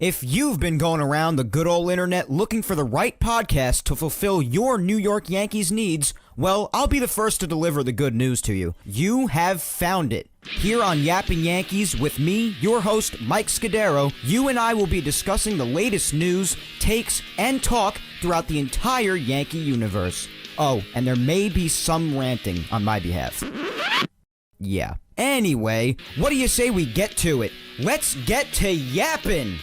If you've been going around the good old internet looking for the right podcast to fulfill your New York Yankees needs, well, I'll be the first to deliver the good news to you. You have found it. Here on Yapping Yankees with me, your host, Mike Scudero, you and I will be discussing the latest news, takes, and talk throughout the entire Yankee universe. Oh, and there may be some ranting on my behalf. Yeah. Anyway, what do you say we get to it? Let's get to yapping!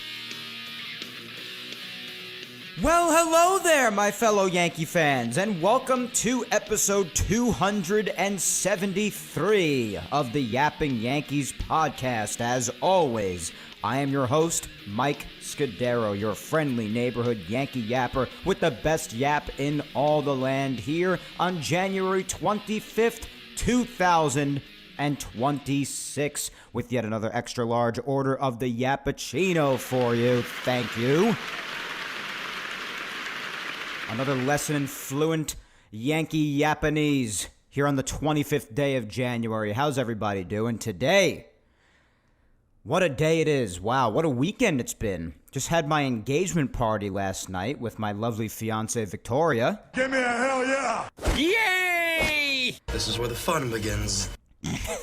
Well, hello there, my fellow Yankee fans, and welcome to episode 273 of the Yapping Yankees podcast. As always, I am your host, Mike Scudero, your friendly neighborhood Yankee yapper with the best yap in all the land here on January 25th, 2026, with yet another extra large order of the Yappuccino for you. Thank you. Another lesson in fluent Yankee Japanese here on the 25th day of January. How's everybody doing today? What a day it is. Wow, what a weekend it's been. Just had my engagement party last night with my lovely fiancée, Victoria. Give me a hell yeah! Yay! This is where the fun begins.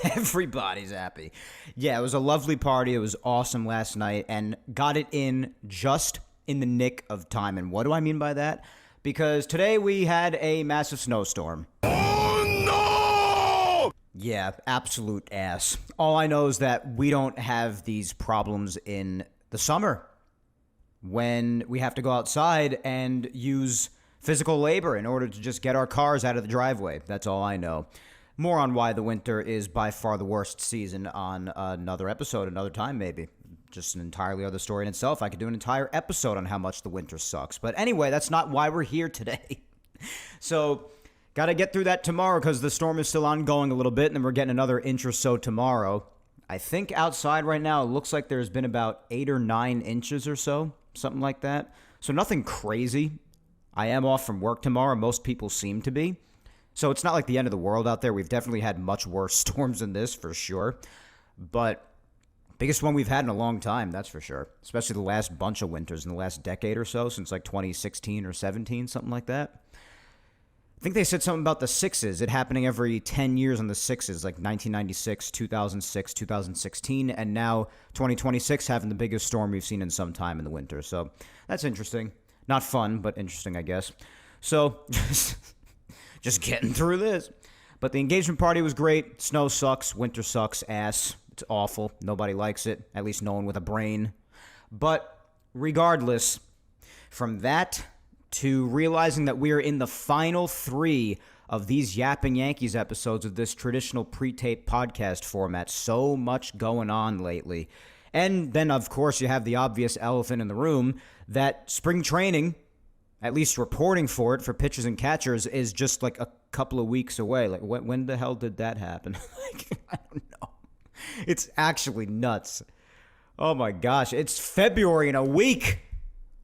Everybody's happy. Yeah, it was a lovely party. It was awesome last night and got it in just in the nick of time. And what do I mean by that? Because today we had a massive snowstorm. Oh no! Yeah, absolute ass. All I know is that we don't have these problems in the summer when we have to go outside and use physical labor in order to just get our cars out of the driveway. That's all I know. More on why the winter is by far the worst season on another episode, another time maybe. Just an entirely other story in itself. I could do an entire episode on how much the winter sucks. But anyway, that's not why we're here today. So, got to get through that tomorrow because the storm is still ongoing a little bit, and then we're getting another inch or so tomorrow. I think outside right now, it looks like there's been about 8 or 9 inches or so, something like that. So nothing crazy. I am off from work tomorrow. Most people seem to be. So it's not like the end of the world out there. We've definitely had much worse storms than this, for sure. But biggest one we've had in a long time, that's for sure. Especially the last bunch of winters in the last decade or so, since like 2016 or 17, something like that. I think they said something about the sixes. It happening every 10 years on the sixes, like 1996, 2006, 2016, and now 2026 having the biggest storm we've seen in some time in the winter. So that's interesting. Not fun, but interesting, I guess. So just getting through this. But the engagement party was great. Snow sucks. Winter sucks ass. It's awful. Nobody likes it, at least no one with a brain. But regardless, from that to realizing that we're in the final 3 of these Yapping Yankees episodes of this traditional pre-tape podcast format, so much going on lately. And then, of course, you have the obvious elephant in the room that spring training, at least reporting for it for pitchers and catchers, is just like a couple of weeks away. Like, when the hell did that happen? I don't know. It's actually nuts. Oh my gosh, it's February in a week.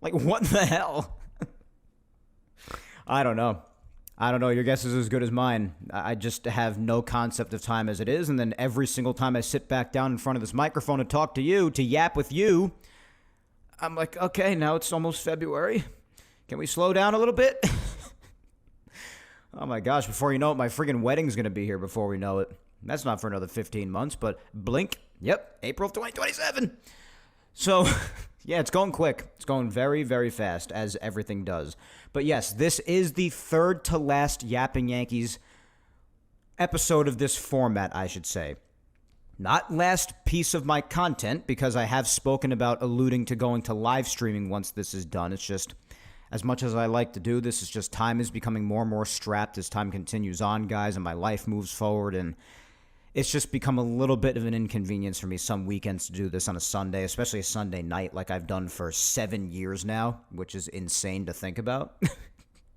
Like, what the hell? I don't know. Your guess is as good as mine. I just have no concept of time as it is, and then every single time I sit back down in front of this microphone to talk to you, to yap with you, I'm like, okay, now it's almost February. Can we slow down a little bit? Oh my gosh, before you know it, my friggin' wedding's gonna be here before we know it. That's not for another 15 months, but blink. Yep, April of 2027. So, yeah, it's going quick. It's going very, very fast, as everything does. But yes, this is the third to last Yapping Yankees episode of this format, I should say. Not last piece of my content, because I have spoken about alluding to going to live streaming once this is done. It's just, as much as I like to do this, it's just time is becoming more and more strapped as time continues on, guys, and my life moves forward, and it's just become a little bit of an inconvenience for me some weekends to do this on a Sunday, especially a Sunday night like I've done for 7 years now, which is insane to think about.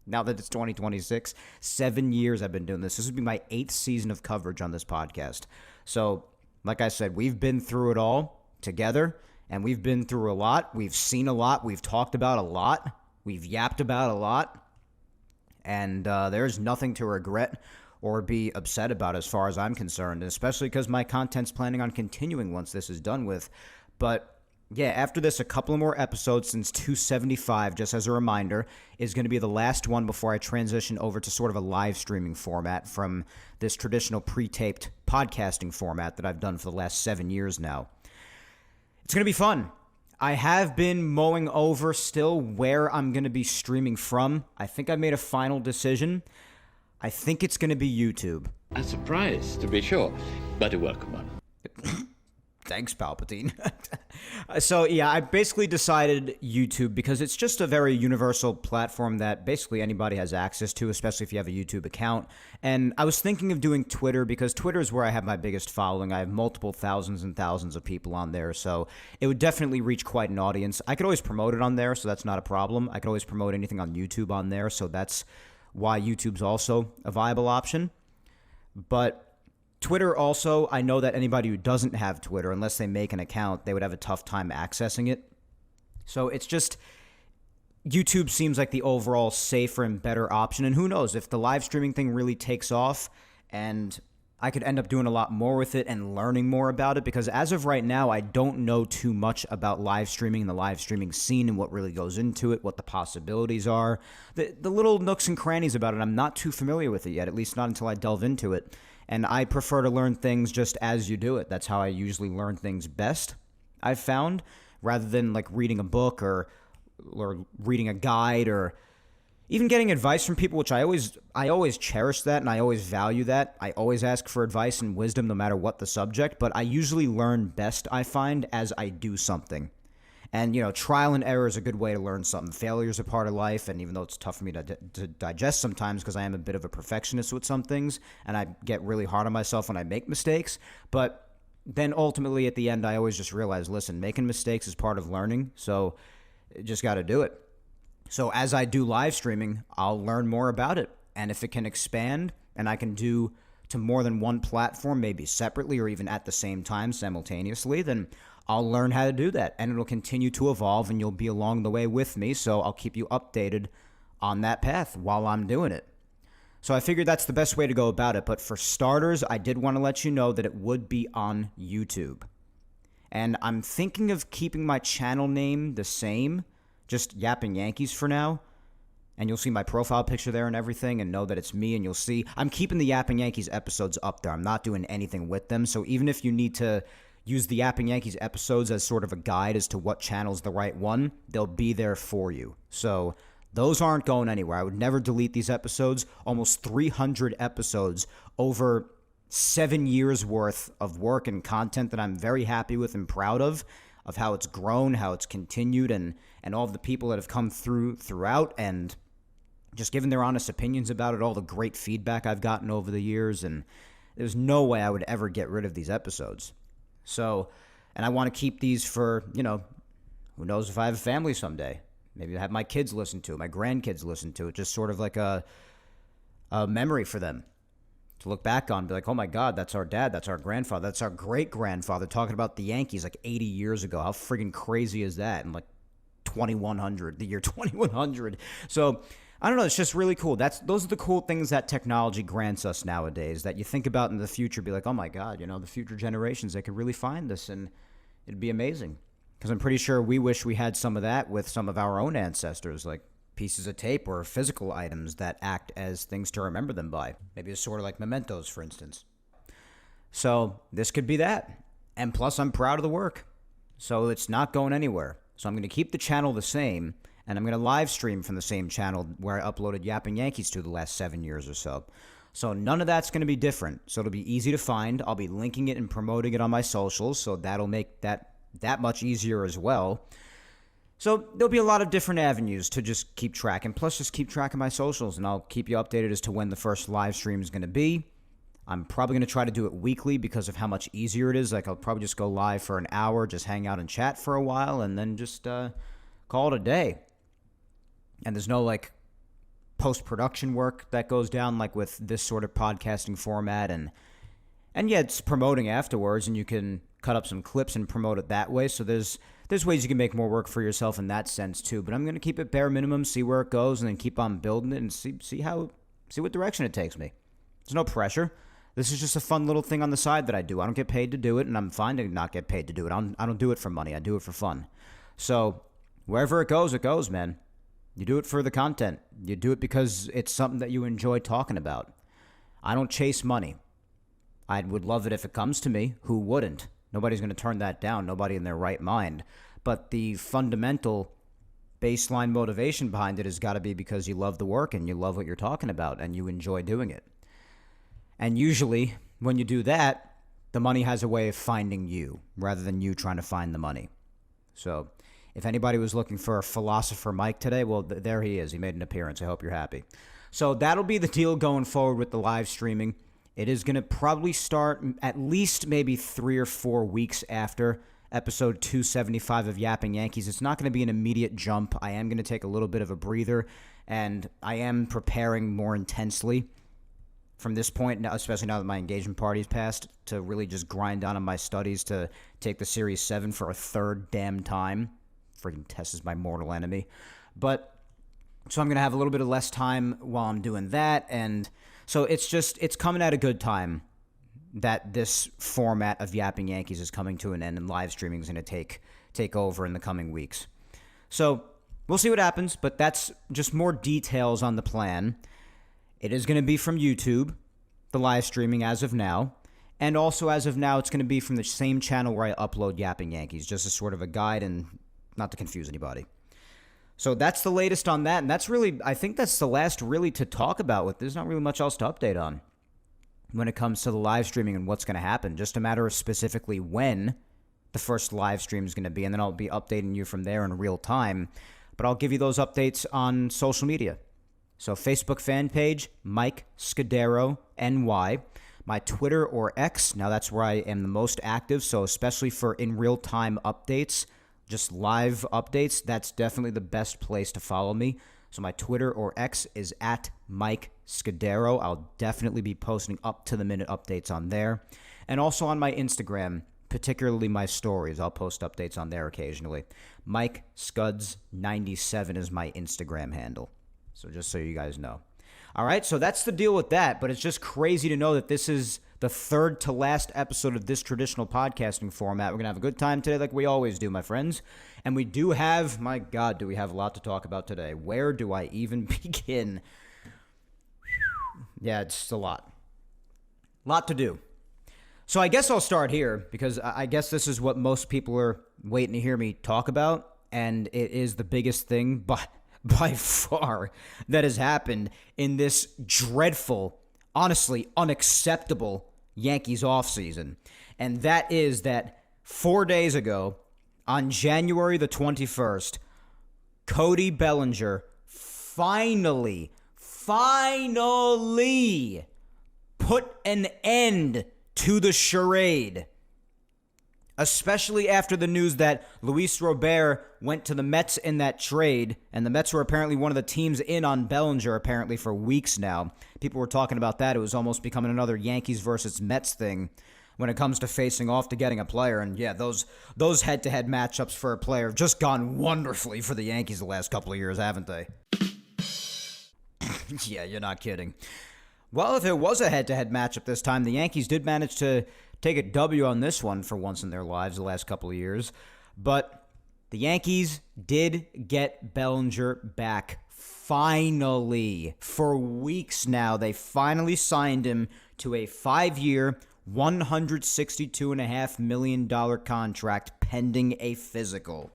Now that it's 2026, 7 years I've been doing this. This would be my 8th season of coverage on this podcast. So, like I said, we've been through it all together, and we've been through a lot. We've seen a lot. We've talked about a lot. We've yapped about a lot. And there's nothing to regret or be upset about as far as I'm concerned, especially because my content's planning on continuing once this is done with. But Yeah, after this, a couple of more episodes since 275, just as a reminder, is going to be the last one before I transition over to sort of a live streaming format from this traditional pre-taped podcasting format that I've done for the last 7 years now. It's going to be fun. I have been mulling over still where I'm going to be streaming from. I think I made a final decision. I think it's going to be YouTube. A surprise, to be sure, but a welcome one. Thanks, Palpatine. So, yeah, I basically decided YouTube because it's just a very universal platform that basically anybody has access to, especially if you have a YouTube account. And I was thinking of doing Twitter because Twitter is where I have my biggest following. I have multiple thousands and thousands of people on there, so it would definitely reach quite an audience. I could always promote it on there, so that's not a problem. I could always promote anything on YouTube on there, so that's why YouTube's also a viable option. But Twitter also, I know that anybody who doesn't have Twitter, unless they make an account, they would have a tough time accessing it. So it's just, YouTube seems like the overall safer and better option. And who knows, if the live streaming thing really takes off and I could end up doing a lot more with it and learning more about it, because as of right now, I don't know too much about live streaming and the live streaming scene and what really goes into it, what the possibilities are. The little nooks and crannies about it, I'm not too familiar with it yet, at least not until I delve into it. And I prefer to learn things just as you do it. That's how I usually learn things best, I've found, rather than like reading a book or reading a guide or even getting advice from people, which I always cherish that and I always value that. I always ask for advice and wisdom no matter what the subject, but I usually learn best, I find, as I do something. And, you know, trial and error is a good way to learn something. Failure is a part of life, and even though it's tough for me to digest sometimes because I am a bit of a perfectionist with some things, and I get really hard on myself when I make mistakes, but then ultimately at the end I always just realize, listen, making mistakes is part of learning, so just got to do it. So as I do live streaming, I'll learn more about it, and if it can expand and I can do to more than one platform, maybe separately or even at the same time simultaneously, then I'll learn how to do that, and it'll continue to evolve, and you'll be along the way with me, so I'll keep you updated on that path while I'm doing it. So I figured that's the best way to go about it, but for starters, I did want to let you know that it would be on YouTube. And I'm thinking of keeping my channel name the same, just Yapping Yankees for now, and you'll see my profile picture there and everything and know that it's me, and you'll see I'm keeping the Yapping Yankees episodes up there. I'm not doing anything with them, so even if you need to use the Yapping Yankees episodes as sort of a guide as to what channel's the right one, they'll be there for you. So those aren't going anywhere. I would never delete these episodes. Almost 300 episodes over 7 years worth of work and content that I'm very happy with and proud of how it's grown, how it's continued, and all of the people that have come throughout and just given their honest opinions about it, all the great feedback I've gotten over the years, and there's no way I would ever get rid of these episodes. So, and I want to keep these for, you know, who knows if I have a family someday. Maybe I have my kids listen to it, my grandkids listen to it, just sort of like a memory for them to look back on, be like, oh my God, that's our dad, that's our grandfather, that's our great-grandfather talking about the Yankees like 80 years ago. How friggin' crazy is that? In like 2100, the year 2100. So, I don't know, it's just really cool. Those are the cool things that technology grants us nowadays that you think about in the future, be like, oh my God, you know, the future generations, they could really find this and it'd be amazing. Because I'm pretty sure we wish we had some of that with some of our own ancestors, like pieces of tape or physical items that act as things to remember them by. Maybe it's sort of like mementos, for instance. So this could be that. And plus, I'm proud of the work. So it's not going anywhere. So I'm going to keep the channel the same, and I'm going to live stream from the same channel where I uploaded Yapping Yankees to the last 7 years or so. So none of that's going to be different. So it'll be easy to find. I'll be linking it and promoting it on my socials, so that'll make that much easier as well. So there'll be a lot of different avenues to just keep track, and plus just keep track of my socials, and I'll keep you updated as to when the first live stream is going to be. I'm probably going to try to do it weekly because of how much easier it is. Like, I'll probably just go live for an hour, just hang out and chat for a while, and then just call it a day. And there's no, like, post-production work that goes down, like, with this sort of podcasting format. And yeah, it's promoting afterwards, and you can cut up some clips and promote it that way. So there's ways you can make more work for yourself in that sense, too. But I'm going to keep it bare minimum, see where it goes, and then keep on building it and see what direction it takes me. There's no pressure. This is just a fun little thing on the side that I do. I don't get paid to do it, and I'm fine to not get paid to do it. I don't do it for money. I do it for fun. So wherever it goes, man. You do it for the content. You do it because it's something that you enjoy talking about. I don't chase money. I would love it if it comes to me. Who wouldn't? Nobody's going to turn that down. Nobody in their right mind. But the fundamental baseline motivation behind it has got to be because you love the work and you love what you're talking about and you enjoy doing it. And usually, when you do that, the money has a way of finding you rather than you trying to find the money. So if anybody was looking for a philosopher Mike today, well, there he is. He made an appearance. I hope you're happy. So that'll be the deal going forward with the live streaming. It is going to probably start at least maybe 3 or 4 weeks after episode 275 of Yapping Yankees. It's not going to be an immediate jump. I am going to take a little bit of a breather, and I am preparing more intensely from this point, especially now that my engagement party's passed, to really just grind down on my studies to take the Series 7 for a third damn time. Freaking Tess is my mortal enemy. But so I'm going to have a little bit of less time while I'm doing that. And so it's coming at a good time that this format of Yapping Yankees is coming to an end and live streaming is going to take over in the coming weeks. So we'll see what happens, but that's just more details on the plan. It is going to be from YouTube, the live streaming as of now. And also as of now, it's going to be from the same channel where I upload Yapping Yankees, just as sort of a guide and not to confuse anybody. So that's the latest on that, and that's really, I think that's the last really to talk about with. There's not really much else to update on when it comes to the live streaming and what's going to happen. Just a matter of specifically when the first live stream is going to be, and then I'll be updating you from there in real time. But I'll give you those updates on social media. So Facebook fan page, Mike Scudero, NY. My Twitter or X, now that's where I am the most active, so especially for in real-time updates, just live updates, that's definitely the best place to follow me. So my Twitter or X is at Mike Scudero. I'll definitely be posting up-to-the-minute updates on there. And also on my Instagram, particularly my stories. I'll post updates on there occasionally. Mike Scuds97 is my Instagram handle. So just so you guys know. All right, so that's the deal with that. But it's just crazy to know that this is the third to last episode of this traditional podcasting format. We're going to have a good time today like we always do, my friends. And we do have, my God, do we have a lot to talk about today. Where do I even begin? Yeah, it's a lot. Lot to do. So I guess I'll start here because I guess this is what most people are waiting to hear me talk about. And it is the biggest thing by far that has happened in this dreadful, honestly unacceptable Yankees offseason. And that is that 4 days ago, on January the 21st, Cody Bellinger finally put an end to the charade. Especially after the news that Luis Robert went to the Mets in that trade, and the Mets were apparently one of the teams in on Bellinger apparently for weeks now. People were talking about that. It was almost becoming another Yankees versus Mets thing when it comes to facing off to getting a player. And yeah, those head-to-head matchups for a player have just gone wonderfully for the Yankees the last couple of years, haven't they? Yeah, you're not kidding. Well, if it was a head-to-head matchup this time, the Yankees did manage to take a W on this one for once in their lives the last couple of years. But the Yankees did get Bellinger back finally. For weeks now, they finally signed him to a 5-year, $162.5 million contract pending a physical.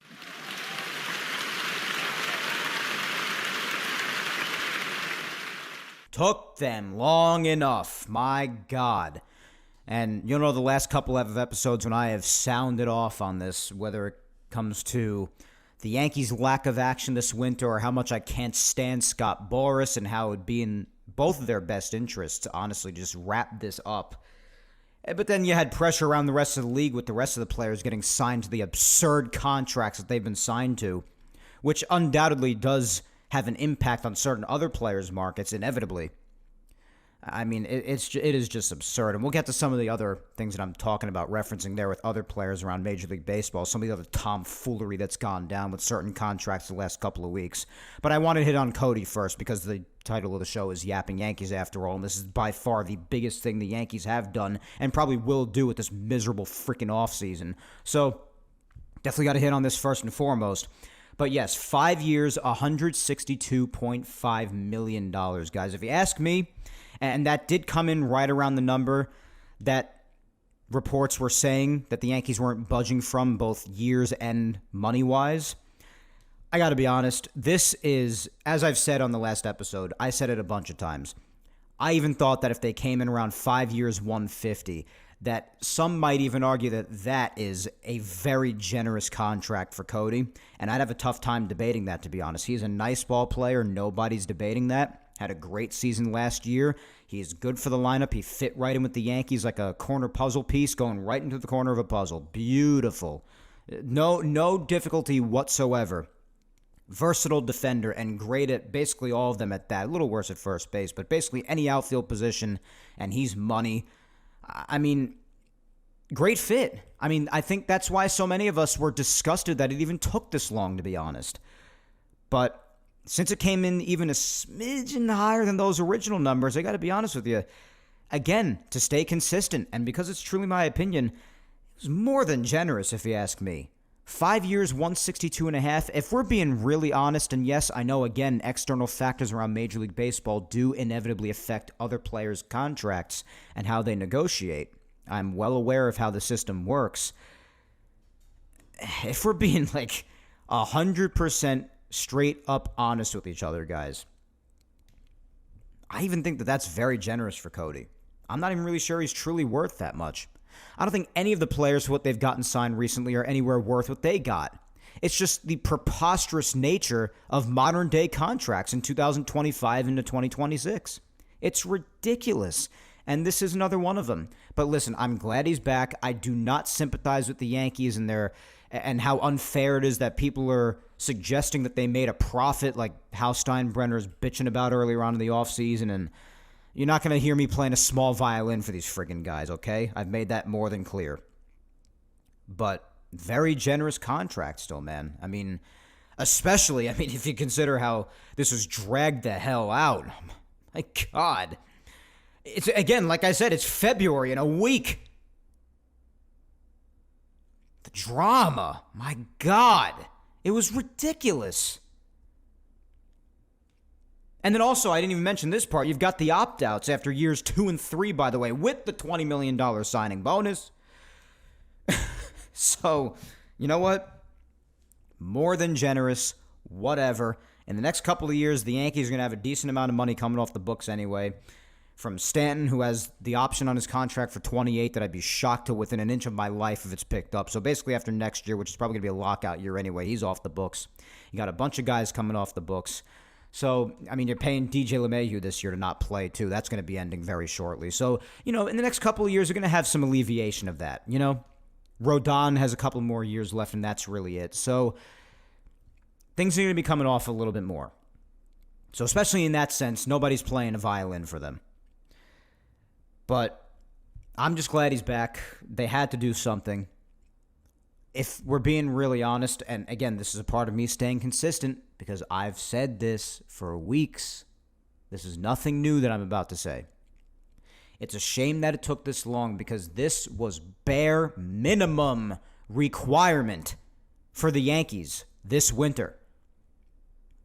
Took them long enough, my God. And you know the last couple of episodes when I have sounded off on this, whether it comes to the Yankees' lack of action this winter or how much I can't stand Scott Boras and how it would be in both of their best interests to honestly just wrap this up. But then you had pressure around the rest of the league with the rest of the players getting signed to the absurd contracts that they've been signed to, which undoubtedly does have an impact on certain other players' markets, inevitably. I mean, it is just absurd. And we'll get to some of the other things that I'm talking about, referencing there with other players around Major League Baseball, some of the other tomfoolery that's gone down with certain contracts the last couple of weeks. But I want to hit on Cody first because the title of the show is Yapping Yankees after all, and this is by far the biggest thing the Yankees have done and probably will do with this miserable freaking offseason. So definitely got to hit on this first and foremost. But yes, 5 years, $162.5 million, guys. If you ask me, and that did come in right around the number that reports were saying that the Yankees weren't budging from, both years and money-wise. I got to be honest, this is, as I've said on the last episode, I said it a bunch of times. I even thought that if they came in around 5 years, 150, that some might even argue that that is a very generous contract for Cody, and I'd have a tough time debating that, to be honest. He's a nice ball player. Nobody's debating that. Had a great season last year. He's good for the lineup. He fit right in with the Yankees like a corner puzzle piece going right into the corner of a puzzle. Beautiful. No difficulty whatsoever. Versatile defender and great at basically all of them at that. A little worse at first base, but basically any outfield position, and he's money. I mean, great fit. I mean, I think that's why so many of us were disgusted that it even took this long, to be honest. But since it came in even a smidgen higher than those original numbers, I got to be honest with you. Again, to stay consistent, and because it's truly my opinion, it was more than generous, if you ask me. 5 years, 162.5. If we're being really honest, and yes, I know, again, external factors around Major League Baseball do inevitably affect other players' contracts and how they negotiate. I'm well aware of how the system works. If we're being like 100% straight up honest with each other, guys, I even think that that's very generous for Cody. I'm not even really sure he's truly worth that much. I don't think any of the players, what they've gotten signed recently, are anywhere worth what they got. It's just the preposterous nature of modern day contracts in 2025 into 2026. It's ridiculous. And this is another one of them. But listen, I'm glad he's back. I do not sympathize with the Yankees and how unfair it is that people are suggesting that they made a profit, like Hal Steinbrenner's bitching about earlier on in the offseason. And you're not going to hear me playing a small violin for these friggin' guys, okay? I've made that more than clear. But very generous contract still, man. I mean, especially, if you consider how this was dragged the hell out. My God. It's, again, like I said, it's February in a week. The drama. My God. It was ridiculous. And then also, I didn't even mention this part. You've got the opt-outs after years 2 and 3, by the way, with the $20 million signing bonus. So, you know what? More than generous. Whatever. In the next couple of years, the Yankees are going to have a decent amount of money coming off the books anyway. From Stanton, who has the option on his contract for 28 that I'd be shocked to within an inch of my life if it's picked up. So basically after next year, which is probably going to be a lockout year anyway, he's off the books. You got a bunch of guys coming off the books. So, you're paying DJ LeMahieu this year to not play, too. That's going to be ending very shortly. So, in the next couple of years, we're going to have some alleviation of that, Rodon has a couple more years left, and that's really it. So, things are going to be coming off a little bit more. So, especially in that sense, nobody's playing a violin for them. But I'm just glad he's back. They had to do something. If we're being really honest, and again, this is a part of me staying consistent because I've said this for weeks. This is nothing new that I'm about to say. It's a shame that it took this long because this was bare minimum requirement for the Yankees this winter.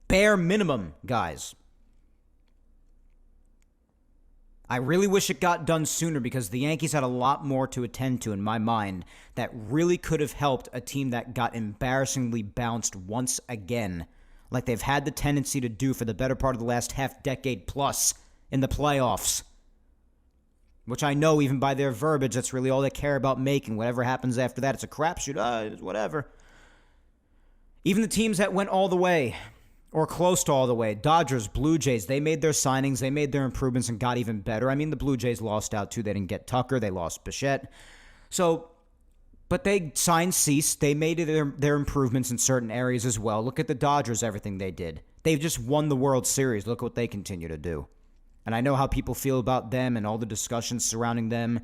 Bare minimum, guys. I really wish it got done sooner because the Yankees had a lot more to attend to in my mind that really could have helped a team that got embarrassingly bounced once again, like they've had the tendency to do for the better part of the last half-decade plus in the playoffs. Which I know, even by their verbiage, that's really all they care about making. Whatever happens after that, it's a crapshoot. It's whatever. Even the teams that went all the way, or close to all the way, Dodgers, Blue Jays, they made their signings, they made their improvements and got even better. The Blue Jays lost out too. They didn't get Tucker. They lost Bichette. So, but they signed Cease. They made their improvements in certain areas as well. Look at the Dodgers, everything they did. They've just won the World Series. Look what they continue to do. And I know how people feel about them and all the discussions surrounding them.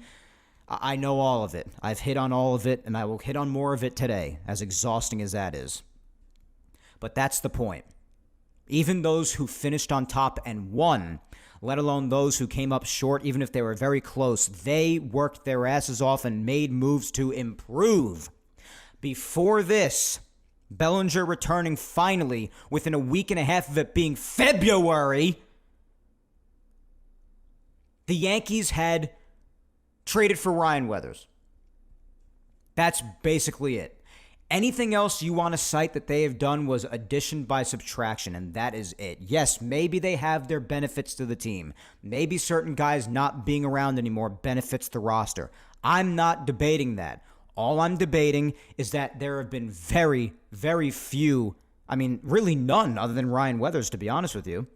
I know all of it. I've hit on all of it, and I will hit on more of it today, as exhausting as that is. But that's the point. Even those who finished on top and won, let alone those who came up short, even if they were very close, they worked their asses off and made moves to improve. Before this, Bellinger returning finally within a week and a half of it being February, the Yankees had traded for Ryan Weathers. That's basically it. Anything else you want to cite that they have done was addition by subtraction, and that is it. Yes, maybe they have their benefits to the team. Maybe certain guys not being around anymore benefits the roster. I'm not debating that. All I'm debating is that there have been very, very few, really none other than Ryan Weathers, to be honest with you,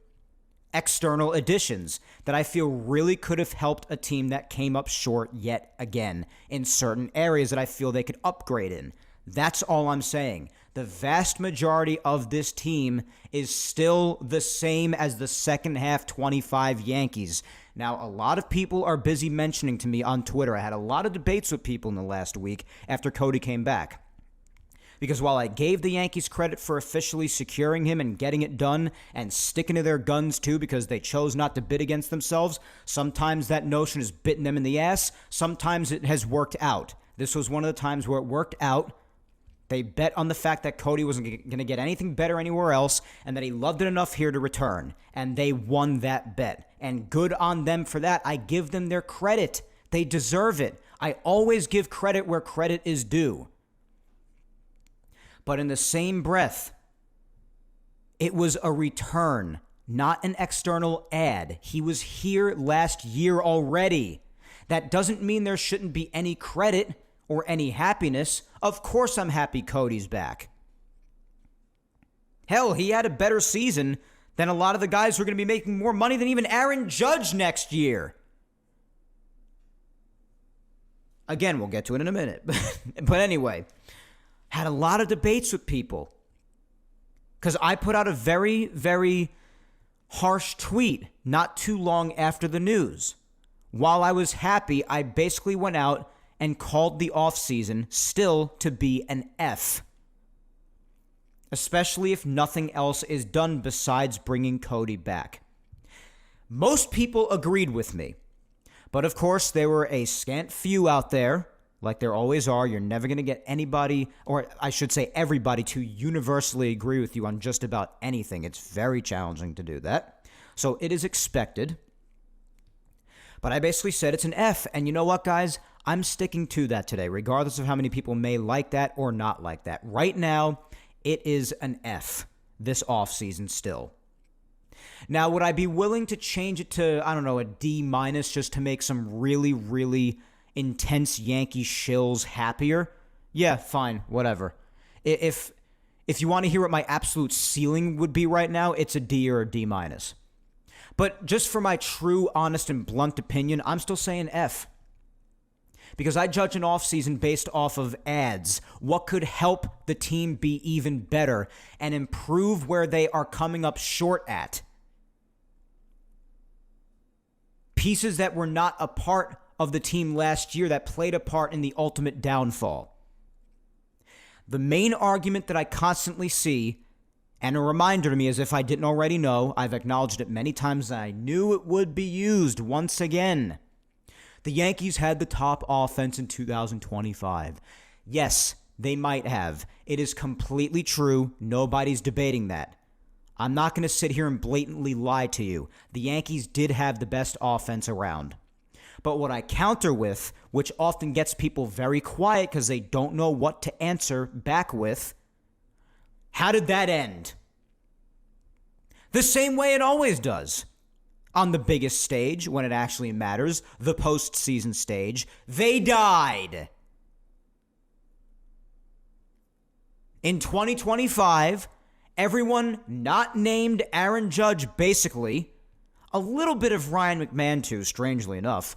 external additions that I feel really could have helped a team that came up short yet again in certain areas that I feel they could upgrade in. That's all I'm saying. The vast majority of this team is still the same as the second half 25 Yankees. Now, a lot of people are busy mentioning to me on Twitter. I had a lot of debates with people in the last week after Cody came back. Because while I gave the Yankees credit for officially securing him and getting it done and sticking to their guns too because they chose not to bid against themselves, sometimes that notion has bitten them in the ass. Sometimes it has worked out. This was one of the times where it worked out. They bet on the fact that Cody wasn't going to get anything better anywhere else and that he loved it enough here to return. And they won that bet. And good on them for that. I give them their credit. They deserve it. I always give credit where credit is due. But in the same breath, it was a return, not an external add. He was here last year already. That doesn't mean there shouldn't be any credit or any happiness. Of course I'm happy Cody's back. Hell, he had a better season than a lot of the guys who are going to be making more money than even Aaron Judge next year. Again, we'll get to it in a minute. But anyway, had a lot of debates with people because I put out a very, very harsh tweet not too long after the news. While I was happy, I basically went out and called the offseason still to be an F. Especially if nothing else is done besides bringing Cody back. Most people agreed with me. But of course, there were a scant few out there, like there always are. You're never going to get anybody, or I should say everybody, to universally agree with you on just about anything. It's very challenging to do that. So it is expected. But I basically said it's an F. And you know what, guys? I'm sticking to that today, regardless of how many people may like that or not like that. Right now, it is an F this offseason still. Now, would I be willing to change it to, a D- just to make some really, really intense Yankee shills happier? Yeah, fine, whatever. If you want to hear what my absolute ceiling would be right now, it's a D or a D-. But just for my true, honest, and blunt opinion, I'm still saying F. Because I judge an offseason based off of ads. What could help the team be even better and improve where they are coming up short at? Pieces that were not a part of the team last year that played a part in the ultimate downfall. The main argument that I constantly see, and a reminder to me as if I didn't already know, I've acknowledged it many times and I knew it would be used once again. The Yankees had the top offense in 2025. Yes, they might have. It is completely true. Nobody's debating that. I'm not going to sit here and blatantly lie to you. The Yankees did have the best offense around. But what I counter with, which often gets people very quiet because they don't know what to answer back with, how did that end? The same way it always does. On the biggest stage, when it actually matters, the postseason stage, they died. In 2025, everyone not named Aaron Judge, basically, a little bit of Ryan McMahon too, strangely enough,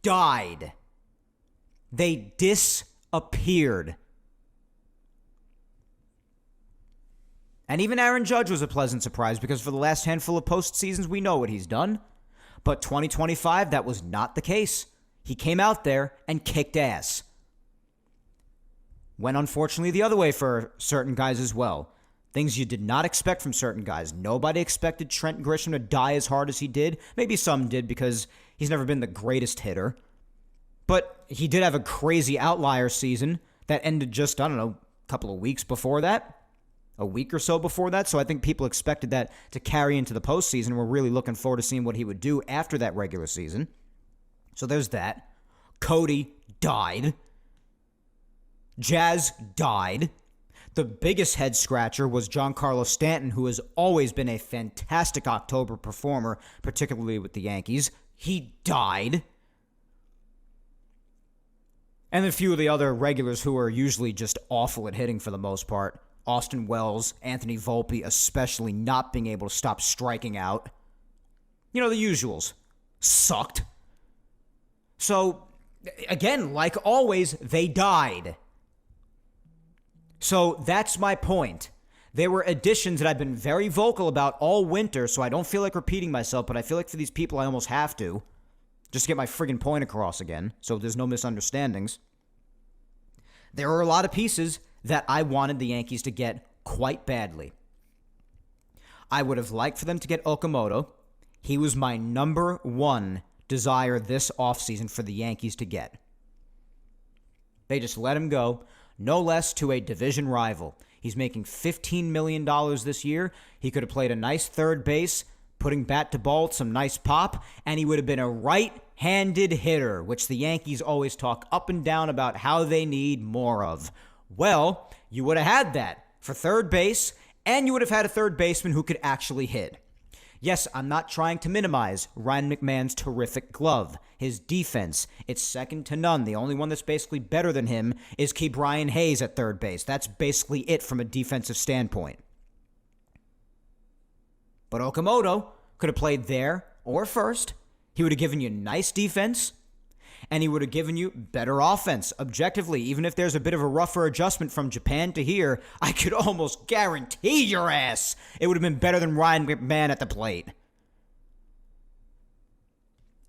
died. They disappeared. And even Aaron Judge was a pleasant surprise because for the last handful of postseasons, we know what he's done. But 2025, that was not the case. He came out there and kicked ass. Went unfortunately the other way for certain guys as well. Things you did not expect from certain guys. Nobody expected Trent Grisham to die as hard as he did. Maybe some did because he's never been the greatest hitter. But he did have a crazy outlier season that ended just, I don't know, a couple of weeks before that. A week or so before that. So I think people expected that to carry into the postseason. We're really looking forward to seeing what he would do after that regular season. So there's that. Cody died. Jazz died. The biggest head scratcher was Giancarlo Stanton, who has always been a fantastic October performer, particularly with the Yankees. He died. And a few of the other regulars who are usually just awful at hitting for the most part. Austin Wells, Anthony Volpe, especially not being able to stop striking out. You know, the usuals. Sucked. So, again, like always, they died. So that's my point. There were additions that I've been very vocal about all winter, so I don't feel like repeating myself, but I feel like for these people I almost have to. Just to get my friggin' point across again, so there's no misunderstandings. There are a lot of pieces that I wanted the Yankees to get quite badly. I would have liked for them to get Okamoto. He was my number one desire this offseason for the Yankees to get. They just let him go, no less to a division rival. He's making $15 million this year. He could have played a nice third base, putting bat to ball, some nice pop, and he would have been a right-handed hitter, which the Yankees always talk up and down about how they need more of. Well, you would have had that for third base, and you would have had a third baseman who could actually hit. Yes, I'm not trying to minimize Ryan McMahon's terrific glove. His defense, it's second to none. The only one that's basically better than him is Ke'Bryan Hayes at third base. That's basically it from a defensive standpoint. But Okamoto could have played there or first. He would have given you nice defense, and he would have given you better offense. Objectively, even if there's a bit of a rougher adjustment from Japan to here, I could almost guarantee your ass it would have been better than Ryan McMahon at the plate.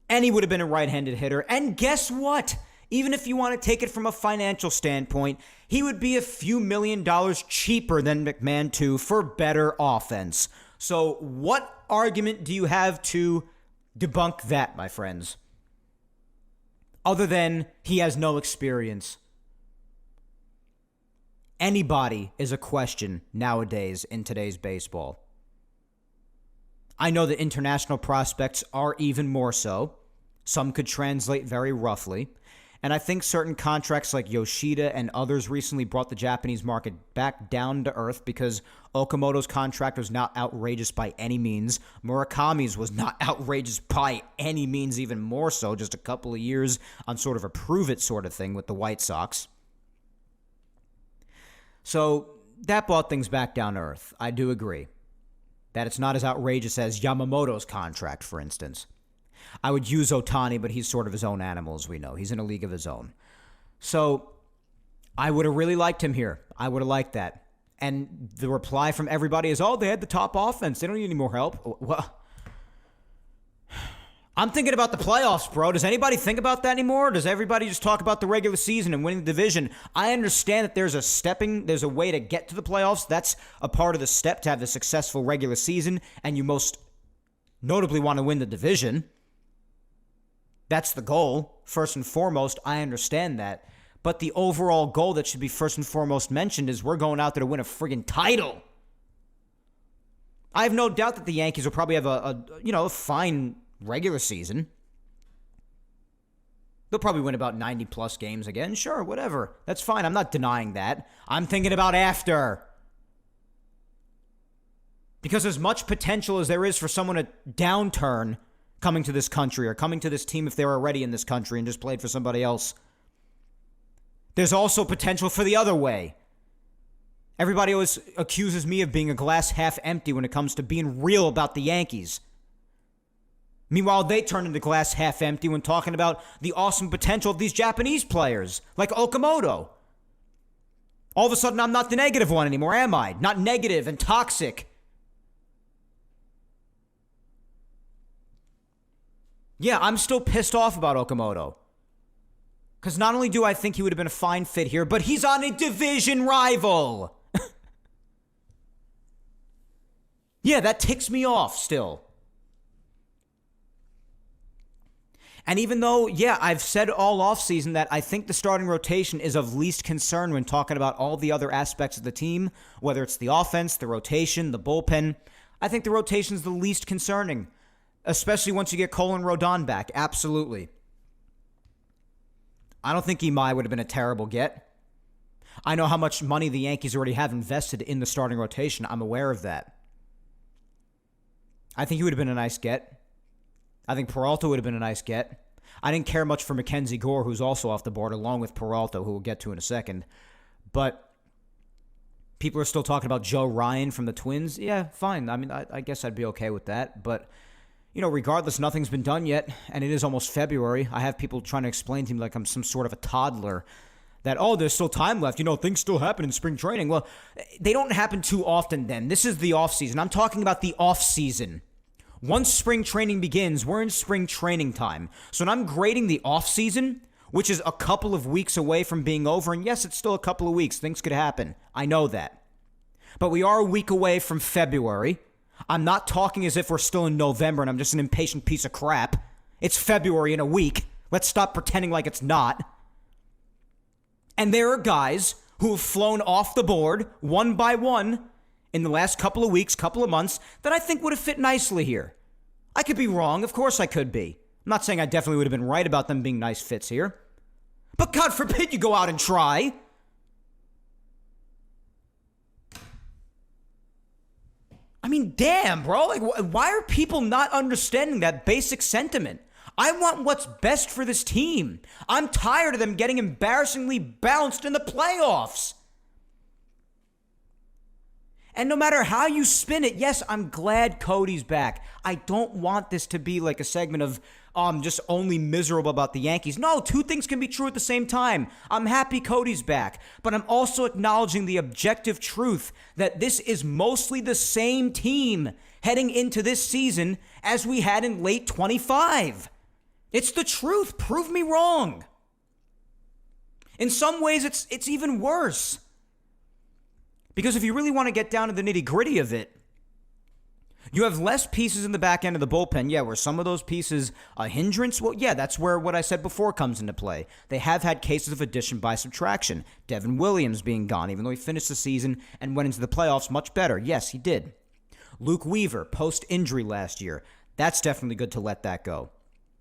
And he would have been a right-handed hitter. And guess what? Even if you want to take it from a financial standpoint, he would be a few $1 million cheaper than McMahon too for better offense. So what argument do you have to debunk that, my friends? Other than he has no experience. Anybody is a question nowadays in today's baseball. I know that international prospects are even more so. Some could translate very roughly. And I think certain contracts like Yoshida and others recently brought the Japanese market back down to earth because Okamoto's contract was not outrageous by any means. Murakami's was not outrageous by any means, even more so, just a couple of years on sort of a prove-it sort of thing with the White Sox. So that brought things back down to earth. I do agree that it's not as outrageous as Yamamoto's contract, for instance. I would use Ohtani, but he's sort of his own animal, as we know. He's in a league of his own. So I would have really liked him here. I would have liked that. And the reply from everybody is, oh, they had the top offense. They don't need any more help. Well, I'm thinking about the playoffs, bro. Does anybody think about that anymore? Or does everybody just talk about the regular season and winning the division? I understand that there's a way to get to the playoffs. That's a part of the step to have a successful regular season, and you most notably want to win the division. That's the goal, first and foremost. I understand that. But the overall goal that should be first and foremost mentioned is we're going out there to win a friggin' title. I have no doubt that the Yankees will probably have a fine regular season. They'll probably win about 90-plus games again. Sure, whatever. That's fine. I'm not denying that. I'm thinking about after. Because as much potential as there is for someone to downturn coming to this country or coming to this team if they're already in this country and just played for somebody else, there's also potential for the other way. Everybody always accuses me of being a glass half empty when it comes to being real about the Yankees. Meanwhile, they turn into glass half empty when talking about the awesome potential of these Japanese players, like Okamoto. All of a sudden, I'm not the negative one anymore, am I? Not negative and toxic. Yeah, I'm still pissed off about Okamoto. Because not only do I think he would have been a fine fit here, but he's on a division rival. Yeah, that ticks me off still. And even though, yeah, I've said all offseason that I think the starting rotation is of least concern when talking about all the other aspects of the team, whether it's the offense, the rotation, the bullpen, I think the rotation's the least concerning, especially once you get Cole and Rodon back. Absolutely. I don't think Imai would have been a terrible get. I know how much money the Yankees already have invested in the starting rotation. I'm aware of that. I think he would have been a nice get. I think Peralta would have been a nice get. I didn't care much for Mackenzie Gore, who's also off the board, along with Peralta, who we'll get to in a second. But people are still talking about Joe Ryan from the Twins. Yeah, fine. I mean, I guess I'd be okay with that. But, you know, regardless, nothing's been done yet, and it is almost February. I have people trying to explain to me like I'm some sort of a toddler that, oh, there's still time left. You know, things still happen in spring training. Well, they don't happen too often then. This is the offseason. I'm talking about the offseason. Once spring training begins, we're in spring training time. So when I'm grading the offseason, which is a couple of weeks away from being over, and yes, it's still a couple of weeks. Things could happen. I know that. But we are a week away from February. I'm not talking as if we're still in November and I'm just an impatient piece of crap. It's February in a week. Let's stop pretending like it's not. And there are guys who have flown off the board one by one in the last couple of weeks, couple of months, that I think would have fit nicely here. I could be wrong. Of course I could be. I'm not saying I definitely would have been right about them being nice fits here. But God forbid you go out and try. I mean, damn, bro. Like, why are people not understanding that basic sentiment? I want what's best for this team. I'm tired of them getting embarrassingly bounced in the playoffs. And no matter how you spin it, yes, I'm glad Cody's back. I don't want this to be like a segment of, I'm just only miserable about the Yankees. No, two things can be true at the same time. I'm happy Cody's back, but I'm also acknowledging the objective truth that this is mostly the same team heading into this season as we had in late 25. It's the truth. Prove me wrong. In some ways, it's even worse. Because if you really want to get down to the nitty-gritty of it, you have less pieces in the back end of the bullpen. Yeah, were some of those pieces a hindrance? Well, yeah, that's where what I said before comes into play. They have had cases of addition by subtraction. Devin Williams being gone, even though he finished the season and went into the playoffs much better. Yes, he did. Luke Weaver, post-injury last year. That's definitely good to let that go.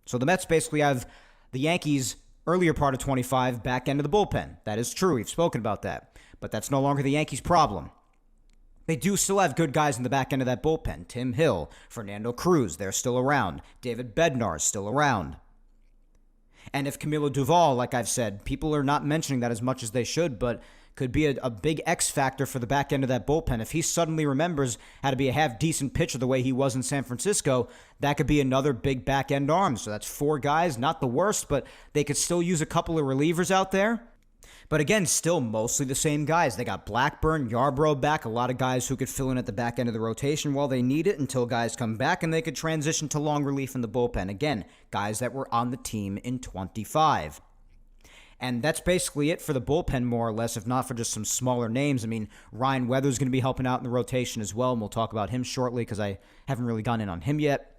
So the Mets basically have the Yankees' earlier part of 25 back end of the bullpen. That is true. We've spoken about that. But that's no longer the Yankees' problem. They do still have good guys in the back end of that bullpen. Tim Hill, Fernando Cruz, they're still around. David Bednar is still around. And if Camilo Duvall, like I've said, people are not mentioning that as much as they should, but could be a big X factor for the back end of that bullpen. If he suddenly remembers how to be a half-decent pitcher the way he was in San Francisco, that could be another big back-end arm. So that's four guys, not the worst, but they could still use a couple of relievers out there. But again, still mostly the same guys. They got Blackburn, Yarbrough back, a lot of guys who could fill in at the back end of the rotation while they need it until guys come back and they could transition to long relief in the bullpen. Again, guys that were on the team in 25. And that's basically it for the bullpen, more or less, if not for just some smaller names. I mean, Ryan Weathers going to be helping out in the rotation as well, and we'll talk about him shortly because I haven't really gone in on him yet.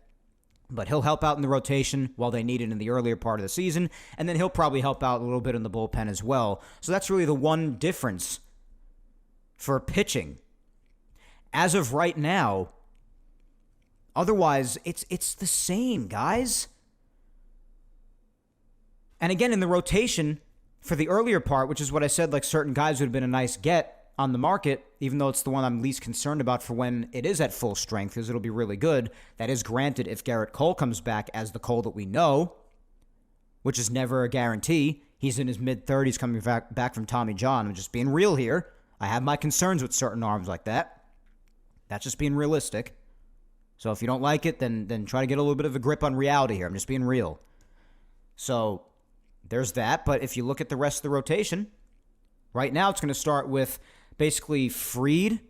But he'll help out in the rotation while they need it in the earlier part of the season, and then he'll probably help out a little bit in the bullpen as well. So that's really the one difference for pitching. As of right now, otherwise, it's the same, guys. And again, in the rotation, for the earlier part, which is what I said, like certain guys would have been a nice get on the market, even though it's the one I'm least concerned about for when it is at full strength, because it'll be really good. That is granted if Garrett Cole comes back as the Cole that we know, which is never a guarantee. He's in his mid-30s coming back from Tommy John. I'm just being real here. I have my concerns with certain arms like that. That's just being realistic. So if you don't like it, then try to get a little bit of a grip on reality here. I'm just being real. So there's that. But if you look at the rest of the rotation, right now it's going to start with basically Fried,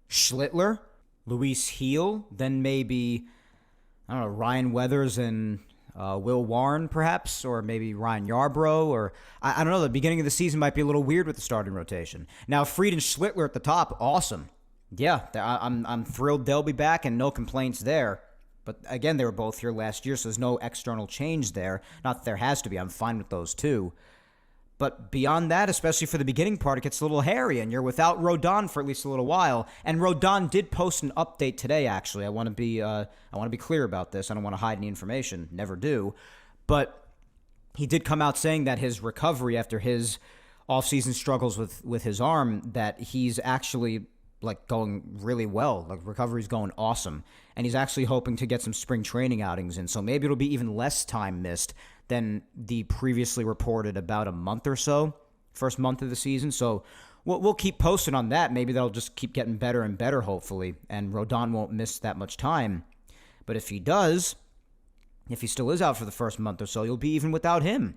Schlittler, Luis Heel, then maybe, I don't know, Ryan Weathers and Will Warren, perhaps, or maybe Ryan Yarbrough, or I don't know. The beginning of the season might be a little weird with the starting rotation. Now, Fried and Schlittler at the top, awesome. Yeah, I'm thrilled they'll be back, and no complaints there. But again, they were both here last year, so there's no external change there. Not that there has to be. I'm fine with those two. But beyond that, especially for the beginning part, it gets a little hairy, and you're without Rodon for at least a little while. And Rodon did post an update today. Actually, I want to be clear about this. I don't want to hide any information. Never do. But he did come out saying that his recovery after his offseason struggles with his arm, that he's actually like going really well. Like recovery's going awesome, and he's actually hoping to get some spring training outings in. So maybe it'll be even less time missed than the previously reported about a month or so, first month of the season. So we'll keep posting on that. Maybe they'll just keep getting better and better, hopefully, and Rodon won't miss that much time. But if he does, if he still is out for the first month or so, you'll be even without him.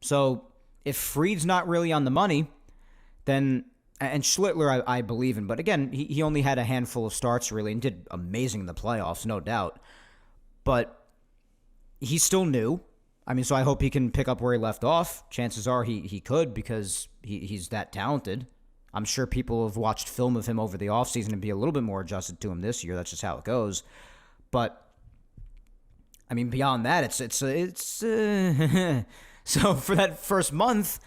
So if Fried's not really on the money, then, and Schlittler I believe in, but again, he only had a handful of starts really and did amazing in the playoffs, no doubt. But he's still new. I mean, so I hope he can pick up where he left off. Chances are he could because he's that talented. I'm sure people have watched film of him over the offseason and be a little bit more adjusted to him this year. That's just how it goes. But, I mean, beyond that, it's so for that first month,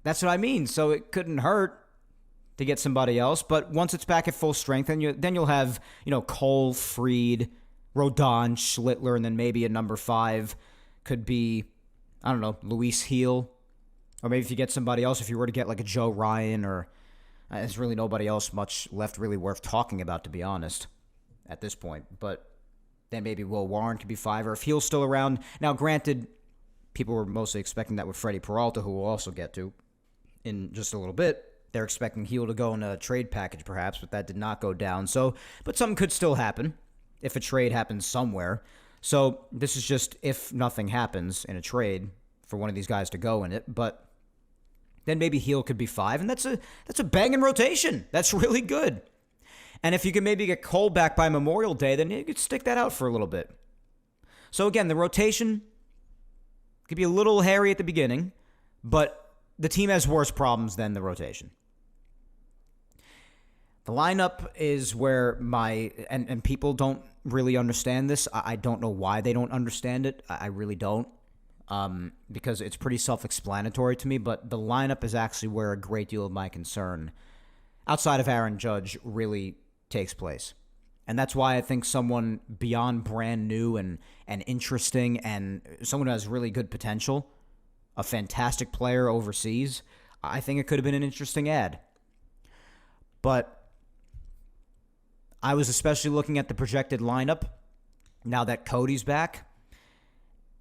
that's what I mean. So it couldn't hurt to get somebody else. But once it's back at full strength, then you'll have, Cole, Fried, Rodon, Schlittler, and then maybe a number 5 could be, I don't know, Luis Heel. Or maybe if you get somebody else, if you were to get like a Joe Ryan, or there's really nobody else much left really worth talking about, to be honest, at this point. But then maybe Will Warren could be 5, or if Heel's still around. Now, granted, people were mostly expecting that with Freddie Peralta, who we'll also get to in just a little bit. They're expecting Heel to go in a trade package, perhaps, but that did not go down. So, but something could still happen if a trade happens somewhere. So this is just if nothing happens in a trade for one of these guys to go in it. But then maybe Heel could be 5, and that's a banging rotation. That's really good. And if you can maybe get Cole back by Memorial Day, then you could stick that out for a little bit. So again, the rotation could be a little hairy at the beginning, but the team has worse problems than the rotation. The lineup is where and people don't really understand this. I don't know why they don't understand it. I really don't, because it's pretty self-explanatory to me, but the lineup is actually where a great deal of my concern, outside of Aaron Judge, really takes place. And that's why I think someone beyond brand new and interesting and someone who has really good potential, a fantastic player overseas, I think it could have been an interesting ad. But I was especially looking at the projected lineup now that Cody's back,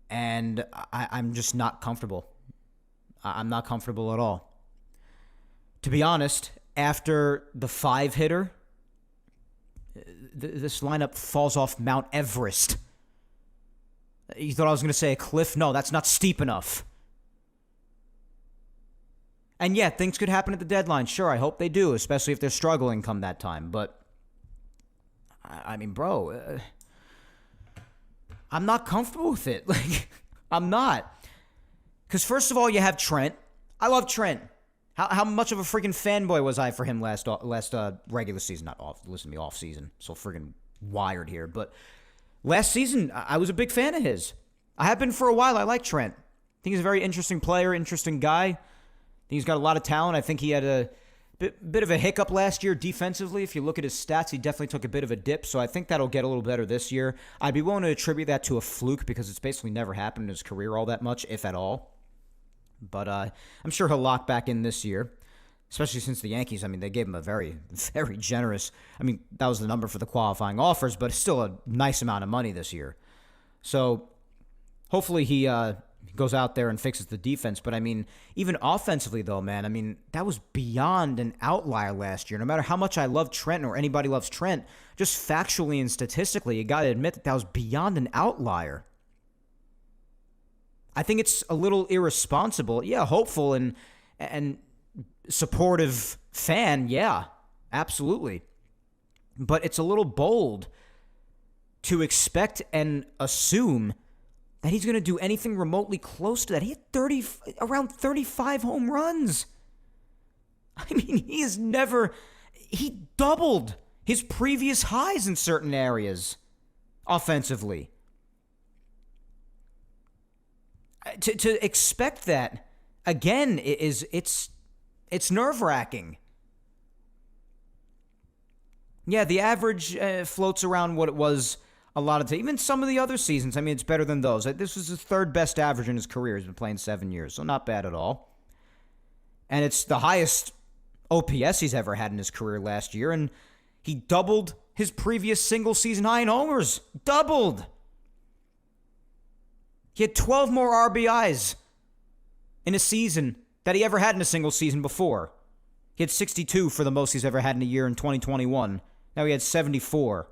and I'm just not comfortable. I'm not comfortable at all. To be honest, after the 5-hitter, this lineup falls off Mount Everest. You thought I was going to say a cliff? No, that's not steep enough. And yeah, things could happen at the deadline. Sure, I hope they do, especially if they're struggling come that time. But I mean, bro, I'm not comfortable with it. Like, I'm not. Because first of all, you have Trent. I love Trent. How much of a freaking fanboy was I for him last regular season? Not off. Listen to me, off season. So friggin' wired here. But last season, I was a big fan of his. I have been for a while. I like Trent. I think he's a very interesting player, interesting guy. I think he's got a lot of talent. I think he had a bit of a hiccup last year defensively. If you look at his stats, he definitely took a bit of a dip, so I think that'll get a little better this year. I'd be willing to attribute that to a fluke because it's basically never happened in his career all that much, if at all. But I'm sure he'll lock back in this year, especially since the Yankees, I mean, they gave him a very, very generous, I mean, that was the number for the qualifying offers, but it's still a nice amount of money this year. So hopefully he goes out there and fixes the defense. But, I mean, even offensively, though, man, I mean, that was beyond an outlier last year. No matter how much I love Trent or anybody loves Trent, just factually and statistically, you got to admit that was beyond an outlier. I think it's a little irresponsible. Yeah, hopeful and supportive fan, yeah, absolutely. But it's a little bold to expect and assume that he's going to do anything remotely close to that. He had around 35 home runs. I mean, he doubled his previous highs in certain areas offensively. To expect that, again, it's nerve-wracking. Yeah, the average floats around what it was a lot of times. Even some of the other seasons, I mean, it's better than those. This was his third best average in his career. He's been playing 7 years, so not bad at all. And it's the highest OPS he's ever had in his career last year, and he doubled his previous single-season high in homers. Doubled! He had 12 more RBIs in a season that he ever had in a single season before. He had 62 for the most he's ever had in a year in 2021. Now he had 74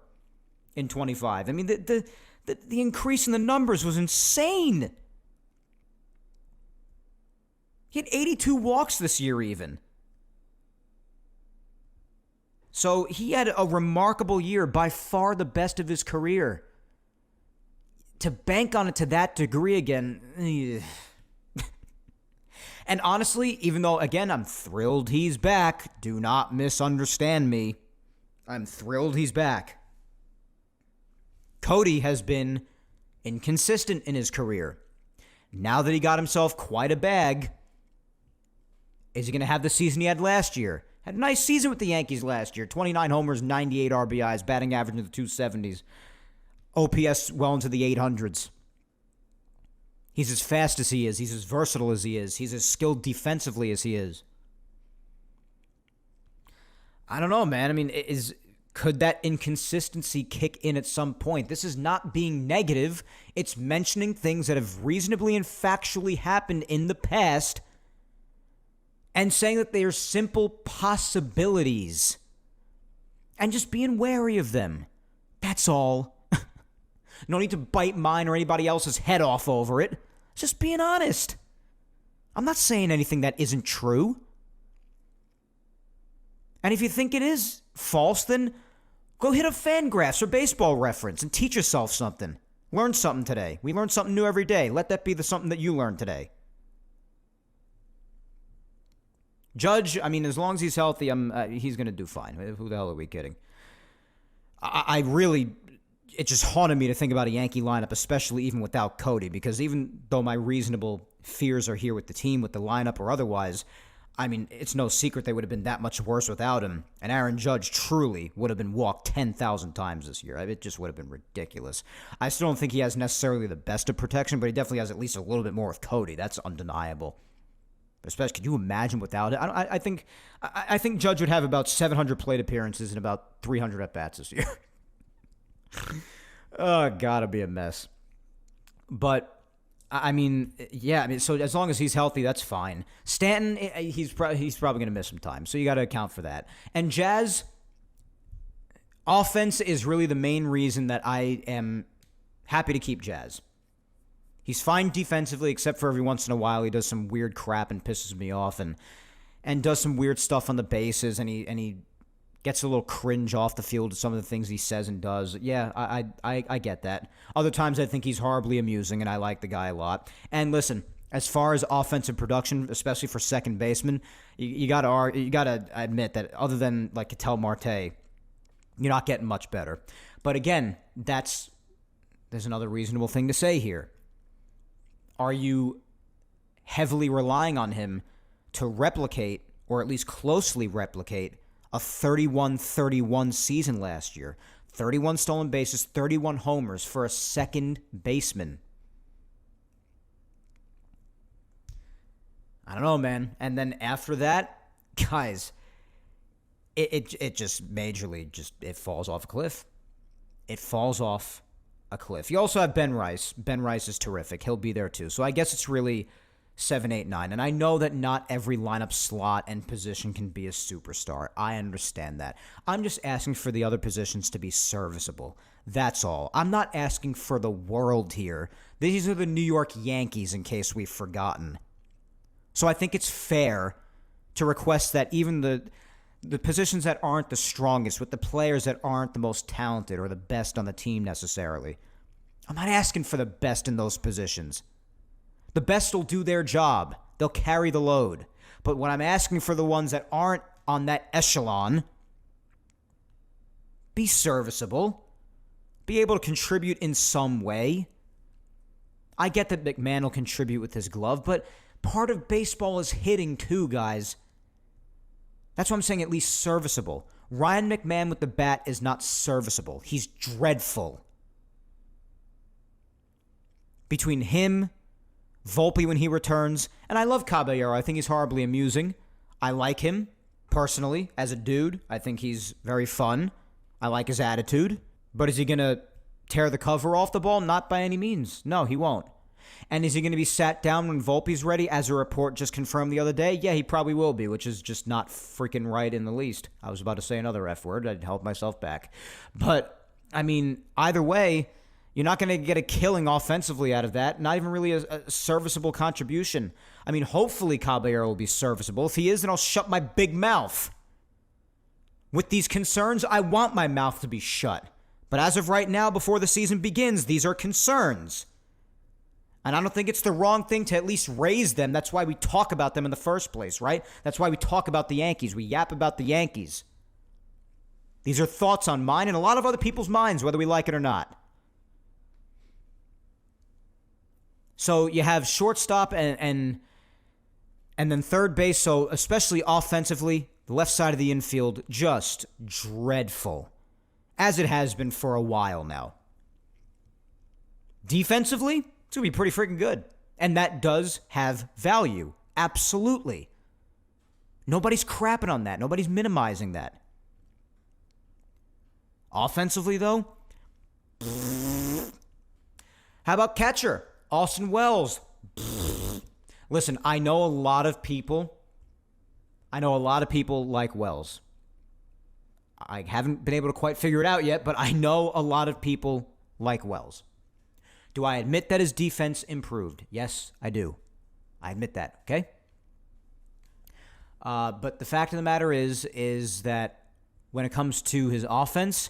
in 25. I mean, the increase in the numbers was insane. He had 82 walks this year even. So he had a remarkable year, by far the best of his career. To bank on it to that degree again. And honestly, even though, again, I'm thrilled he's back, do not misunderstand me. I'm thrilled he's back. Cody has been inconsistent in his career. Now that he got himself quite a bag, is he going to have the season he had last year? Had a nice season with the Yankees last year. 29 homers, 98 RBIs, batting average in the 270s. OPS well into the 800s. He's as fast as he is. He's as versatile as he is. He's as skilled defensively as he is. I don't know, man. I mean, could that inconsistency kick in at some point? This is not being negative. It's mentioning things that have reasonably and factually happened in the past and saying that they are simple possibilities and just being wary of them. That's all. No need to bite mine or anybody else's head off over it. Just being honest. I'm not saying anything that isn't true. And if you think it is false, then go hit up Fangraphs or Baseball Reference and teach yourself something. Learn something today. We learn something new every day. Let that be the something that you learned today. Judge, I mean, as long as he's healthy, he's going to do fine. Who the hell are we kidding? I really... It just haunted me to think about a Yankee lineup, especially even without Cody, because even though my reasonable fears are here with the team, with the lineup or otherwise, I mean, it's no secret they would have been that much worse without him. And Aaron Judge truly would have been walked 10,000 times this year. It just would have been ridiculous. I still don't think he has necessarily the best of protection, but he definitely has at least a little bit more with Cody. That's undeniable. But especially, could you imagine without it? I think Judge would have about 700 plate appearances and about 300 at-bats this year. Oh, gotta be a mess. But I mean, yeah. I mean, so as long as he's healthy, that's fine. Stanton, he's probably gonna miss some time, so you got to account for that. And Jazz offense is really the main reason that I am happy to keep Jazz. He's fine defensively, except for every once in a while he does some weird crap and pisses me off, and does some weird stuff on the bases, and he gets a little cringe off the field at some of the things he says and does. Yeah, I get that. Other times I think he's horribly amusing, and I like the guy a lot. And listen, as far as offensive production, especially for second baseman, you gotta admit that other than like Ketel Marte, you're not getting much better. But again, there's another reasonable thing to say here. Are you heavily relying on him to replicate, or at least closely replicate, a 31-31 season last year? 31 stolen bases, 31 homers for a second baseman. I don't know, man. And then after that, guys, it just majorly it falls off a cliff. It falls off a cliff. You also have Ben Rice. Ben Rice is terrific. He'll be there too. So I guess it's really 7, 8, 9. And I know that not every lineup slot and position can be a superstar. I understand that. I'm just asking for the other positions to be serviceable. That's all. I'm not asking for the world here. These are the New York Yankees, in case we've forgotten. So I think it's fair to request that even the positions that aren't the strongest, with the players that aren't the most talented or the best on the team necessarily. I'm not asking for the best in those positions. The best will do their job. They'll carry the load. But when I'm asking for the ones that aren't on that echelon, be serviceable. Be able to contribute in some way. I get that McMahon will contribute with his glove, but part of baseball is hitting too, guys. That's why I'm saying at least serviceable. Ryan McMahon with the bat is not serviceable. He's dreadful. Between him, Volpe when he returns, and I love Caballero. I think he's horribly amusing. I like him, personally, as a dude. I think he's very fun. I like his attitude. But is he going to tear the cover off the ball? Not by any means. No, he won't. And is he going to be sat down when Volpe's ready, as a report just confirmed the other day? Yeah, he probably will be, which is just not freaking right in the least. I was about to say another F word. I'd held myself back. But, I mean, either way, you're not going to get a killing offensively out of that. Not even really a serviceable contribution. I mean, hopefully Caballero will be serviceable. If he is, then I'll shut my big mouth. With these concerns, I want my mouth to be shut. But as of right now, before the season begins, these are concerns. And I don't think it's the wrong thing to at least raise them. That's why we talk about them in the first place, right? That's why we talk about the Yankees. We yap about the Yankees. These are thoughts on mine and a lot of other people's minds, whether we like it or not. So you have shortstop and then third base. So especially offensively, the left side of the infield, just dreadful. As it has been for a while now. Defensively, it's going to be pretty freaking good. And that does have value. Absolutely. Nobody's crapping on that. Nobody's minimizing that. Offensively, though, how about catcher? Austin Wells. Listen, I know a lot of people like Wells. I haven't been able to quite figure it out yet, but I know a lot of people like Wells. Do I admit that his defense improved? Yes, I do. I admit that, okay? But the fact of the matter is that when it comes to his offense,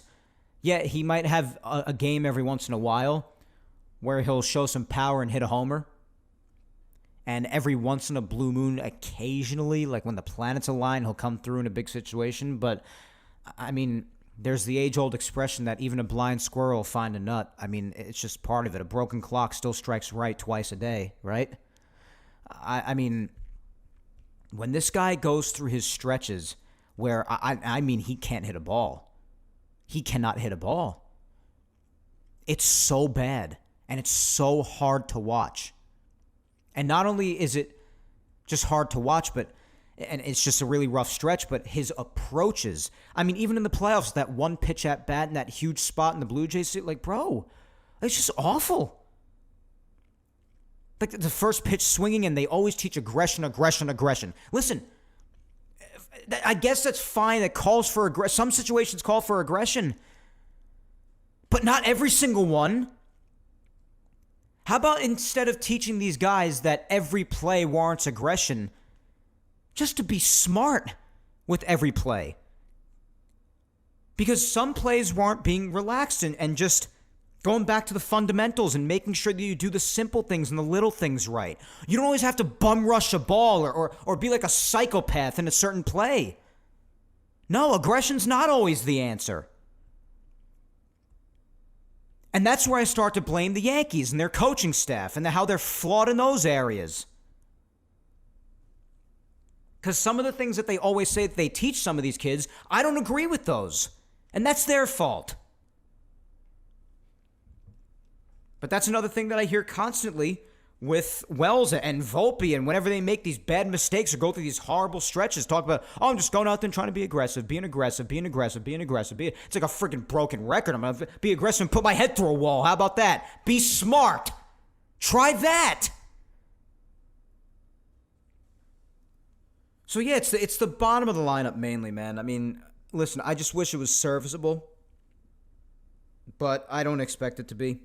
yeah, he might have a game every once in a while where he'll show some power and hit a homer. And every once in a blue moon, occasionally, like when the planets align, he'll come through in a big situation. But, I mean, there's the age-old expression that even a blind squirrel will find a nut. I mean, it's just part of it. A broken clock still strikes right twice a day, right? I mean, when this guy goes through his stretches where, I mean, he can't hit a ball. He cannot hit a ball. It's so bad, and it's so hard to watch. And not only is it just hard to watch, and it's just a really rough stretch, but his approaches. I mean, even in the playoffs, that one pitch at bat and that huge spot in the Blue Jays, like, bro, it's just awful. Like the first pitch swinging, and they always teach aggression. Listen, I guess that's fine. That calls for aggression. Some situations call for aggression, but not every single one. How about instead of teaching these guys that every play warrants aggression, just to be smart with every play? Because some plays weren't being relaxed and just going back to the fundamentals and making sure that you do the simple things and the little things right. You don't always have to bum rush a ball or be like a psychopath in a certain play. No, aggression's not always the answer. And that's where I start to blame the Yankees and their coaching staff and how they're flawed in those areas. Because some of the things that they always say that they teach some of these kids, I don't agree with those. And that's their fault. But that's another thing that I hear constantly with Wells and Volpe, and whenever they make these bad mistakes or go through these horrible stretches, talk about, I'm just going out there and trying to be aggressive, being aggressive. It's like a freaking broken record. I'm going to be aggressive and put my head through a wall. How about that? Be smart. Try that. So yeah, it's the bottom of the lineup mainly, man. I mean, listen, I just wish it was serviceable, but I don't expect it to be.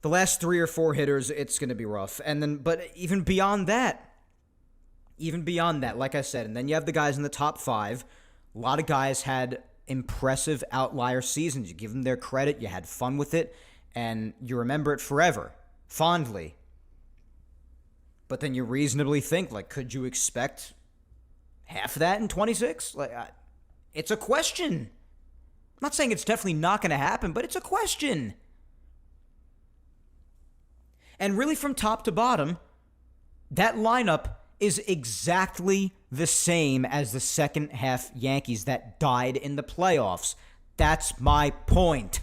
The last 3 or 4 hitters, it's going to be rough. But even beyond that, Even beyond that, like I said, and then you have the guys in the top 5. A lot of guys had impressive outlier seasons. You give them their credit, you had fun with it, and you remember it forever, fondly. But then you reasonably think, like, could you expect half of that in 26? Like, it's a question. I'm not saying it's definitely not going to happen, but it's a question. And really, from top to bottom, that lineup is exactly the same as the second half Yankees that died in the playoffs. That's my point.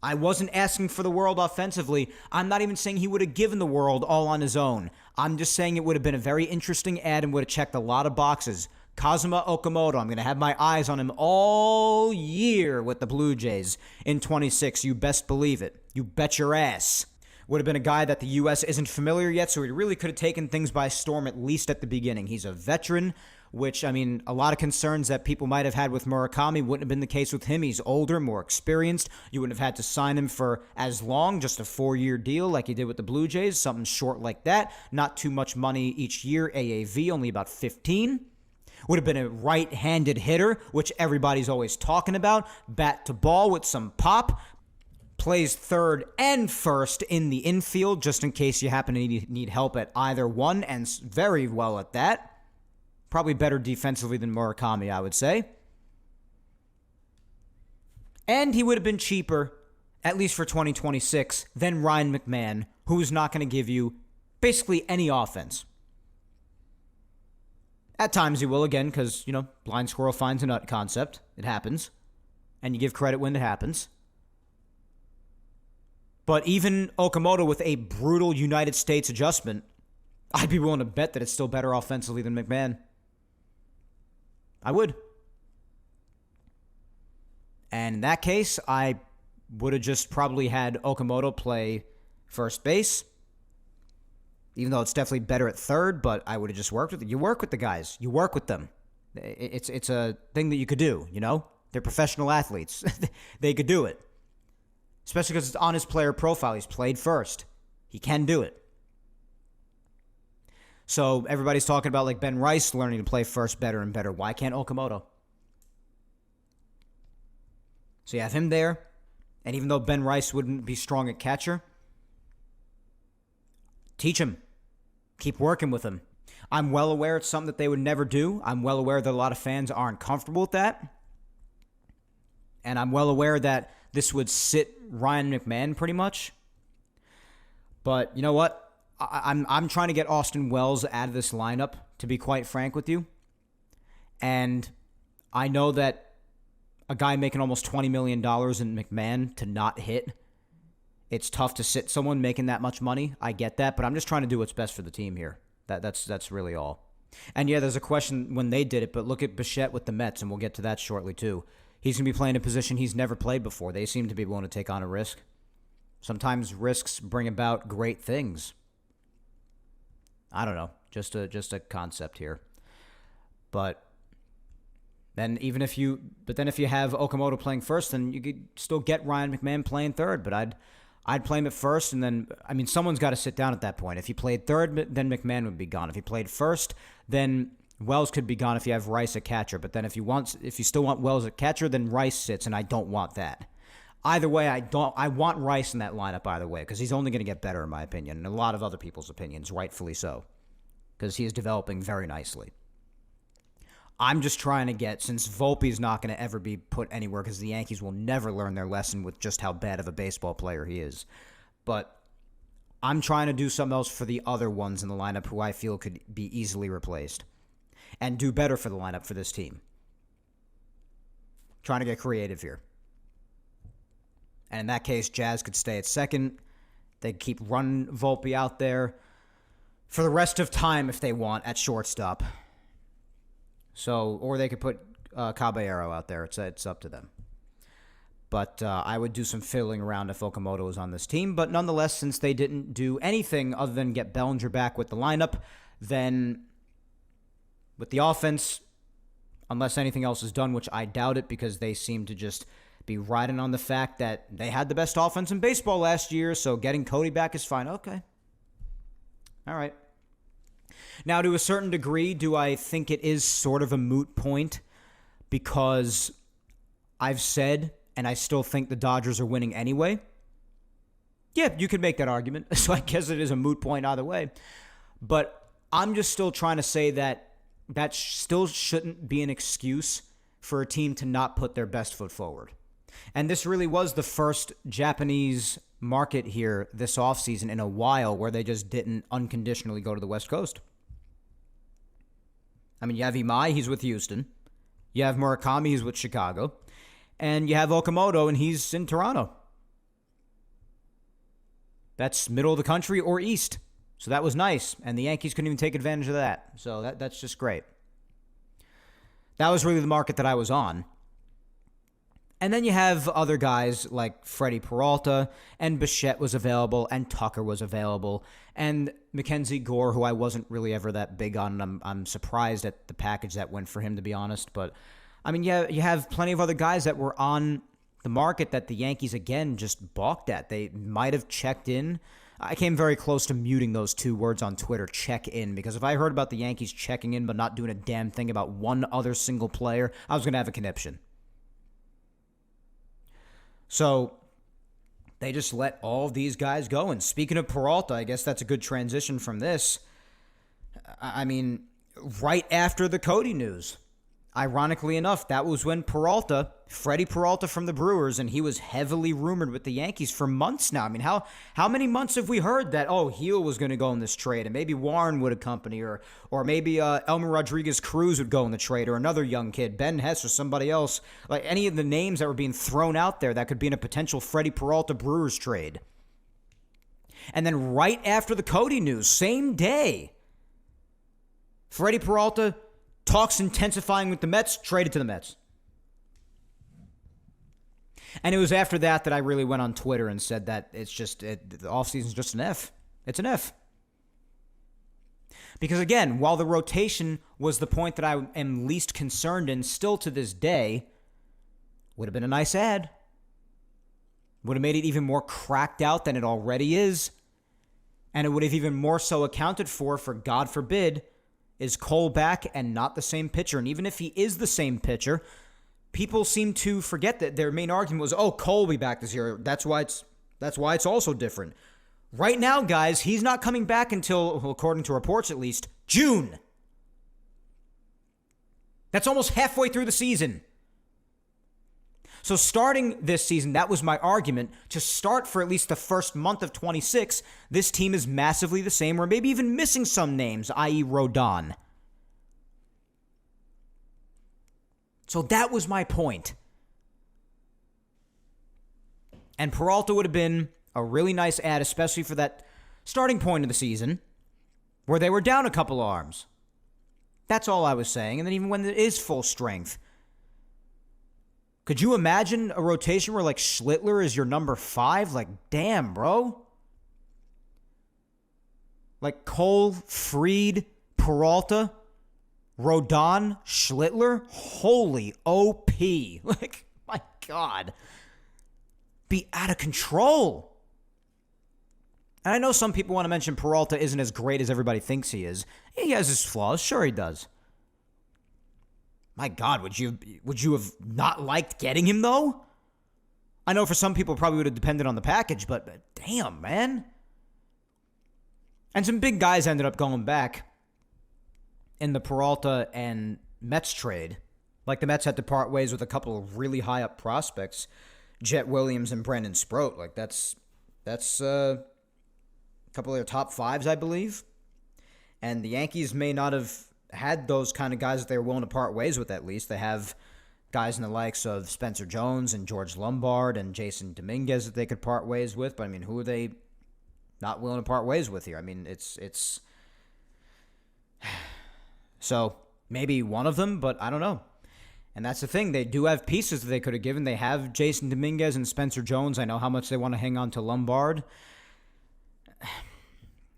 I wasn't asking for the world offensively. I'm not even saying he would have given the world all on his own. I'm just saying it would have been a very interesting ad and would have checked a lot of boxes. Kazuma Okamoto, I'm going to have my eyes on him all year with the Blue Jays in 26. You best believe it. You bet your ass. Would have been a guy that the U.S. isn't familiar yet, so he really could have taken things by storm, at least at the beginning. He's a veteran, which, I mean, a lot of concerns that people might have had with Murakami wouldn't have been the case with him. He's older, more experienced. You wouldn't have had to sign him for as long, just a 4-year deal like you did with the Blue Jays, something short like that. Not too much money each year, AAV, only about 15. Would have been a right-handed hitter, which everybody's always talking about. Bat to ball with some pop. Plays third and first in the infield, just in case you happen to need help at either one, and very well at that. Probably better defensively than Murakami, I would say. And he would have been cheaper, at least for 2026, than Ryan McMahon, who's not going to give you basically any offense. At times he will, again, because, blind squirrel finds a nut concept. It happens. And you give credit when it happens. But even Okamoto with a brutal United States adjustment, I'd be willing to bet that it's still better offensively than McMahon. I would. And in that case, I would have just probably had Okamoto play first base. Even though it's definitely better at third, but I would have just worked with it. You work with the guys. You work with them. It's a thing that you could do, They're professional athletes. They could do it. Especially because it's on his player profile. He's played first. He can do it. So everybody's talking about like Ben Rice learning to play first better and better. Why can't Okamoto? So you have him there. And even though Ben Rice wouldn't be strong at catcher, teach him. Keep working with him. I'm well aware it's something that they would never do. I'm well aware that a lot of fans aren't comfortable with that. And I'm well aware that this would sit Ryan McMahon pretty much. But you know what? I'm trying to get Austin Wells out of this lineup, to be quite frank with you. And I know that a guy making almost $20 million in McMahon to not hit, it's tough to sit someone making that much money. I get that, but I'm just trying to do what's best for the team here. That's really all. And yeah, there's a question when they did it, but look at Bichette with the Mets, and we'll get to that shortly too. He's going to be playing a position he's never played before. They seem to be willing to take on a risk. Sometimes risks bring about great things. I don't know. Just a concept here. But then if you have Okamoto playing first, then you could still get Ryan McMahon playing third. But I'd play him at first, and then someone's got to sit down at that point. If he played third, then McMahon would be gone. If he played first, then Wells could be gone if you have Rice at catcher. But then if you still want Wells at catcher, then Rice sits, and I don't want that. Either way, I want Rice in that lineup either way, because he's only going to get better in my opinion, and a lot of other people's opinions, rightfully so, because he is developing very nicely. I'm just trying to get, since Volpe's not going to ever be put anywhere, because the Yankees will never learn their lesson with just how bad of a baseball player he is. But I'm trying to do something else for the other ones in the lineup who I feel could be easily replaced and do better for the lineup for this team. Trying to get creative here. And in that case, Jazz could stay at second. They keep running Volpe out there for the rest of time if they want at shortstop. So, or they could put Caballero out there. It's up to them. But I would do some fiddling around if Okamoto was on this team. But nonetheless, since they didn't do anything other than get Bellinger back with the lineup, then with the offense, unless anything else is done, which I doubt it because they seem to just be riding on the fact that they had the best offense in baseball last year, so getting Cody back is fine. Okay. All right. Now, to a certain degree, do I think it is sort of a moot point? Because I've said, and I still think the Dodgers are winning anyway. Yeah, you could make that argument. So I guess it is a moot point either way. But I'm just still trying to say that still shouldn't be an excuse for a team to not put their best foot forward. And this really was the first Japanese market here this offseason in a while where they just didn't unconditionally go to the West Coast. I mean, you have Imai, he's with Houston. You have Murakami, he's with Chicago. And you have Okamoto, and he's in Toronto. That's middle of the country or east. So that was nice. And the Yankees couldn't even take advantage of that. So that's just great. That was really the market that I was on. And then you have other guys like Freddie Peralta, and Bichette was available, and Tucker was available, and Mackenzie Gore, who I wasn't really ever that big on. I'm surprised at the package that went for him, to be honest. But, I mean, yeah, you have plenty of other guys that were on the market that the Yankees, again, just balked at. They might have checked in. I came very close to muting those two words on Twitter, check in, because if I heard about the Yankees checking in but not doing a damn thing about one other single player, I was going to have a conniption. So they just let all of these guys go. And speaking of Peralta, I guess that's a good transition from this. I mean, right after the Cody news, ironically enough, that was when Freddie Peralta from the Brewers, and he was heavily rumored with the Yankees for months now. I mean, how many months have we heard that, Heel was going to go in this trade, and maybe Warren would accompany, or maybe Elmer Rodriguez-Cruz would go in the trade, or another young kid, Ben Hess or somebody else. Like any of the names that were being thrown out there that could be in a potential Freddie Peralta Brewers trade. And then right after the Cody news, same day, Freddie Peralta, talks intensifying with the Mets, traded to the Mets. And it was after that I really went on Twitter and said that the offseason's just an F. It's an F. Because again, while the rotation was the point that I am least concerned in still to this day, would have been a nice ad. Would have made it even more cracked out than it already is. And it would have even more so accounted for God forbid, is Cole back and not the same pitcher? And even if he is the same pitcher, people seem to forget that their main argument was, Cole will be back this year. That's why it's also different. Right now, guys, he's not coming back until, according to reports at least, June. That's almost halfway through the season. So starting this season, that was my argument. To start for at least the first month of 26, this team is massively the same, or maybe even missing some names, i.e. Rodon. So that was my point. And Peralta would have been a really nice ad, especially for that starting point of the season, where they were down a couple arms. That's all I was saying. And then even when it is full strength, could you imagine a rotation where, like, Schlittler is your number 5? Like, damn, bro. Like, Cole, Fried, Peralta, Rodon, Schlittler? Holy OP. Like, my God. Be out of control. And I know some people want to mention Peralta isn't as great as everybody thinks he is. He has his flaws. Sure he does. My God, would you have not liked getting him, though? I know for some people it probably would have depended on the package, but damn, man. And some big guys ended up going back in the Peralta and Mets trade. Like, the Mets had to part ways with a couple of really high-up prospects, Jet Williams and Brandon Sproat. Like, that's a couple of their top 5s, I believe. And the Yankees may not have had those kind of guys that they were willing to part ways with, at least. They have guys in the likes of Spencer Jones and George Lombard and Jason Dominguez that they could part ways with. But, I mean, who are they not willing to part ways with here? I mean, it's so maybe one of them, but I don't know. And that's the thing. They do have pieces that they could have given. They have Jason Dominguez and Spencer Jones. I know how much they want to hang on to Lombard.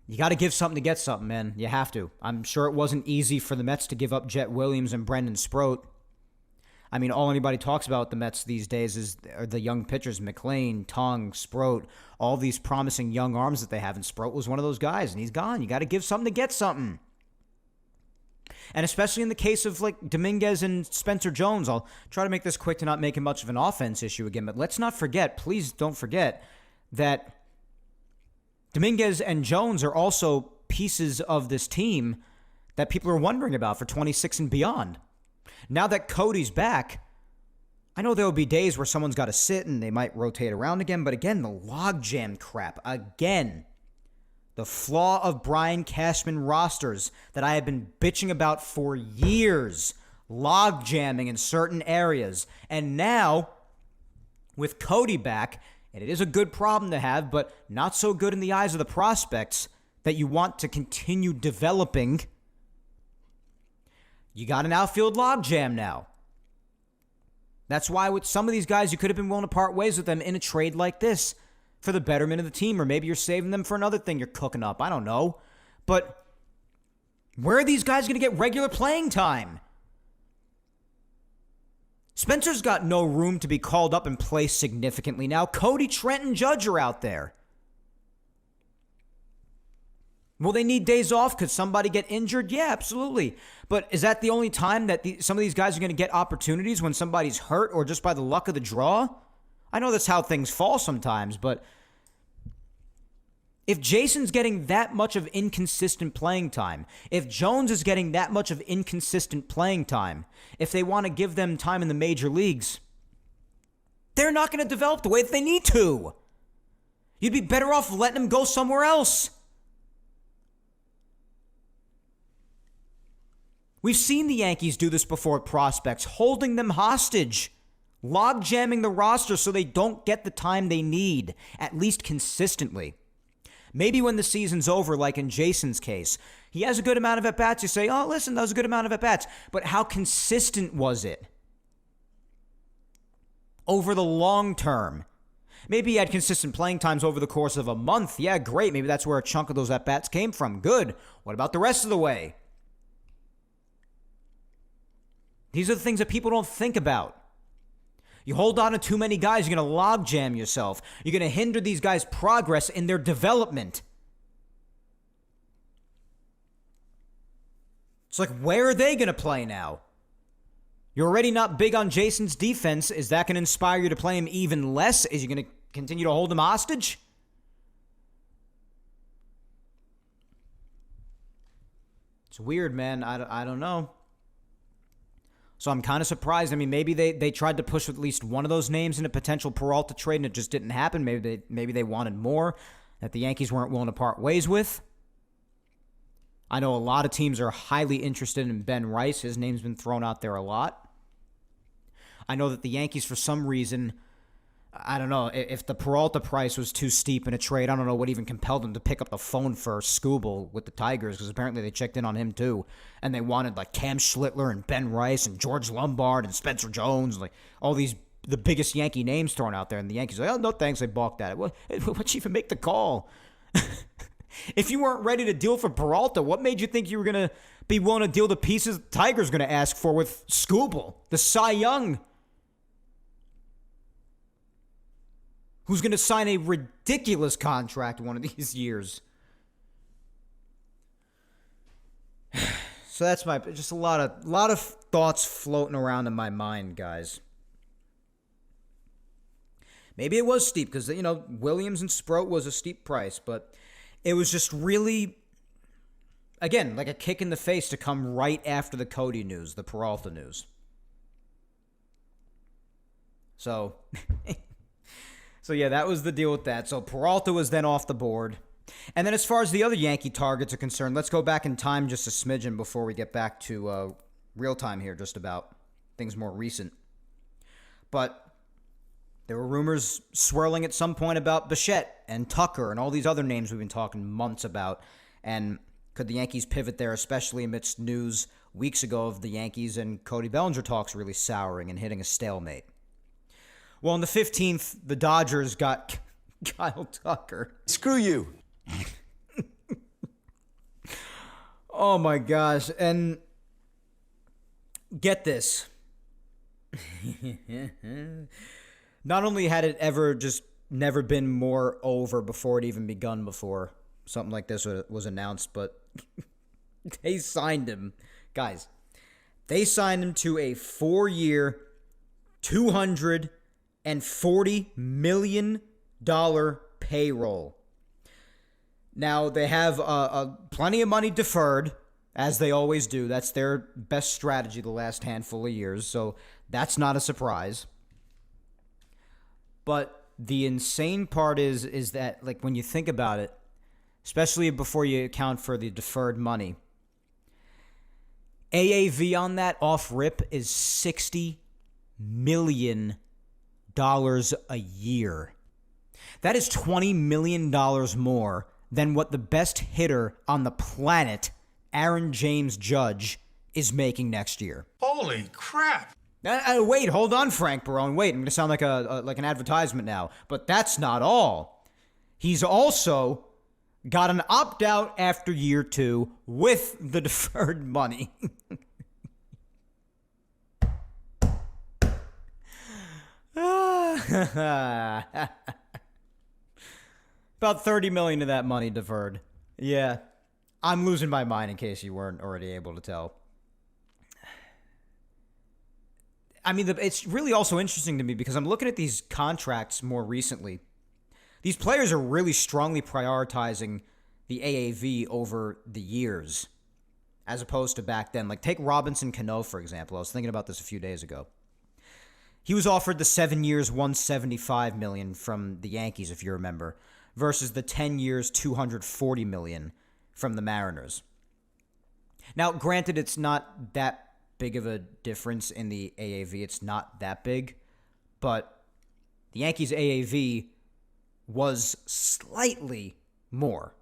You got to give something to get something, man. You have to. I'm sure it wasn't easy for the Mets to give up Jet Williams and Brandon Sproat. I mean, all anybody talks about the Mets these days are the young pitchers, McLean, Tung, Sproat, all these promising young arms that they have. And Sproat was one of those guys, and he's gone. You got to give something to get something. And especially in the case of like Dominguez and Spencer Jones, I'll try to make this quick to not make it much of an offense issue again. But let's not forget, please don't forget, that Dominguez and Jones are also pieces of this team that people are wondering about for 26 and beyond. Now that Cody's back, I know there will be days where someone's got to sit and they might rotate around again. But again, the logjam crap. Again, the flaw of Brian Cashman rosters that I have been bitching about for years. Logjamming in certain areas. And now, with Cody back, and it is a good problem to have, but not so good in the eyes of the prospects that you want to continue developing. You got an outfield logjam now. That's why with some of these guys, you could have been willing to part ways with them in a trade like this for the betterment of the team, or maybe you're saving them for another thing you're cooking up. I don't know. But where are these guys going to get regular playing time? Spencer's got no room to be called up and play significantly now. Cody, Trent, and Judge are out there. Will they need days off? Could somebody get injured? Yeah, absolutely. But is that the only time that some of these guys are going to get opportunities, when somebody's hurt or just by the luck of the draw? I know that's how things fall sometimes, but if Jason's getting that much of inconsistent playing time, if Jones is getting that much of inconsistent playing time, if they want to give them time in the major leagues, they're not going to develop the way that they need to. You'd be better off letting them go somewhere else. We've seen the Yankees do this before with prospects, holding them hostage, log jamming the roster so they don't get the time they need, at least consistently. Maybe when the season's over, like in Jason's case, he has a good amount of at-bats. You say, oh, listen, that was a good amount of at-bats. But how consistent was it? Over the long term. Maybe he had consistent playing times over the course of a month. Yeah, great. Maybe that's where a chunk of those at-bats came from. Good. What about the rest of the way? These are the things that people don't think about. You hold on to too many guys, you're going to logjam yourself. You're going to hinder these guys' progress in their development. It's like, where are they going to play now? You're already not big on Jason's defense. Is that going to inspire you to play him even less? Is you going to continue to hold him hostage? It's weird, man. I don't know. So I'm kind of surprised. I mean, maybe they tried to push at least one of those names in a potential Peralta trade and it just didn't happen. Maybe they wanted more that the Yankees weren't willing to part ways with. I know a lot of teams are highly interested in Ben Rice. His name's been thrown out there a lot. I know that the Yankees, for some reason, I don't know, if the Peralta price was too steep in a trade, I don't know what even compelled them to pick up the phone for Skubal with the Tigers, because apparently they checked in on him too, and they wanted like Cam Schlittler and Ben Rice and George Lombard and Spencer Jones, like all these, the biggest Yankee names thrown out there, and the Yankees are like, oh, no thanks, they balked at it. What'd you even make the call? If you weren't ready to deal for Peralta, what made you think you were going to be willing to deal the pieces the Tigers going to ask for with Skubal, the Cy Young, who's going to sign a ridiculous contract one of these years? So that's just a lot of thoughts floating around in my mind, guys. Maybe it was steep because, Williams and Sproat was a steep price, but it was just really, again, like a kick in the face to come right after the Cody news, the Peralta news. So yeah, that was the deal with that. So Peralta was then off the board. And then as far as the other Yankee targets are concerned, let's go back in time just a smidgen before we get back to real time here, just about things more recent. But there were rumors swirling at some point about Bichette and Tucker and all these other names we've been talking months about. And could the Yankees pivot there, especially amidst news weeks ago of the Yankees and Cody Bellinger talks really souring and hitting a stalemate? Well, on the 15th, the Dodgers got Kyle Tucker. Screw you. Oh, my gosh. And get this. Not only had it ever just never been more over before it even begun before something like this was announced, but they signed him. Guys, they signed him to a 4-year, $240 million payroll. Now, they have plenty of money deferred, as they always do. That's their best strategy the last handful of years, so that's not a surprise. But the insane part is that, like, when you think about it, especially before you account for the deferred money, AAV on that off rip is $60 million a year. That is $20 million more than what the best hitter on the planet, Aaron James Judge, is making next year. Holy crap! Wait, hold on, Frank Barone. Wait, I'm going to sound like like an advertisement now. But that's not all. He's also got an opt-out after year 2 with the deferred money. About $30 million of that money deferred. Yeah. I'm losing my mind in case you weren't already able to tell. I mean, it's really also interesting to me because I'm looking at these contracts more recently. These players are really strongly prioritizing the AAV over the years, as opposed to back then. Like, take Robinson Cano, for example. I was thinking about this a few days ago. He was offered the 7 years, $175 million from the Yankees, if you remember, versus the 10 years, $240 million from the Mariners. Now, granted, it's not that big of a difference in the AAV. It's not that big, but the Yankees' AAV was slightly more.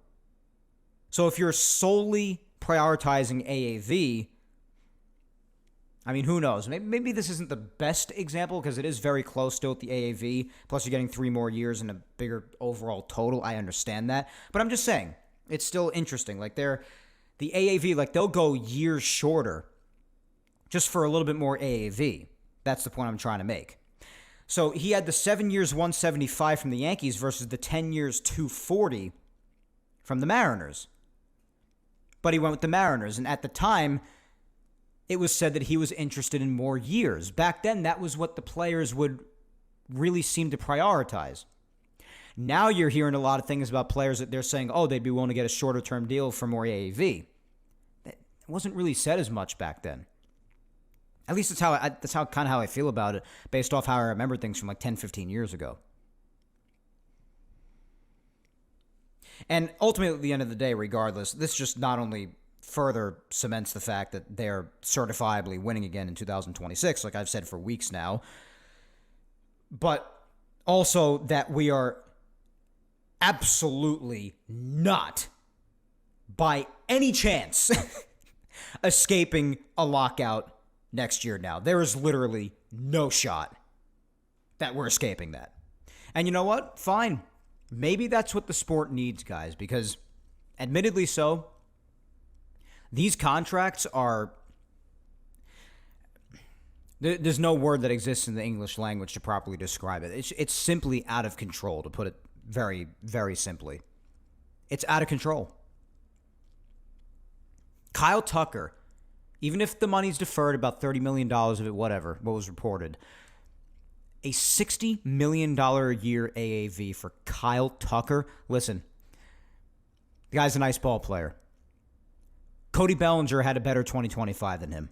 So if you're solely prioritizing AAV, I mean, who knows? Maybe this isn't the best example because it is very close still at the AAV. Plus, you're getting 3 more years and a bigger overall total. I understand that. But I'm just saying, it's still interesting. Like, the AAV, like, they'll go years shorter just for a little bit more AAV. That's the point I'm trying to make. So he had the 7 years, $175 from the Yankees versus the 10 years, $240 from the Mariners. But he went with the Mariners. And at the time, it was said that he was interested in more years. Back then, that was what the players would really seem to prioritize. Now you're hearing a lot of things about players that they're saying, oh, they'd be willing to get a shorter-term deal for more AAV. It wasn't really said as much back then. At least that's how kind of how I feel about it, based off how I remember things from like 10, 15 years ago. And ultimately, at the end of the day, regardless, this just not only further cements the fact that they're certifiably winning again in 2026, like I've said for weeks now, but also that we are absolutely not, by any chance, escaping a lockout next year now. There is literally no shot that we're escaping that. And you know what? Fine. Maybe that's what the sport needs, guys, because admittedly so, these contracts are... There's no word that exists in the English language to properly describe it. It's simply out of control, to put it very, very simply. It's out of control. Kyle Tucker, even if the money's deferred, about $30 million of it, whatever, what was reported, a $60 million a year AAV for Kyle Tucker. Listen, the guy's a nice ball player. Cody Bellinger had a better 2025 than him.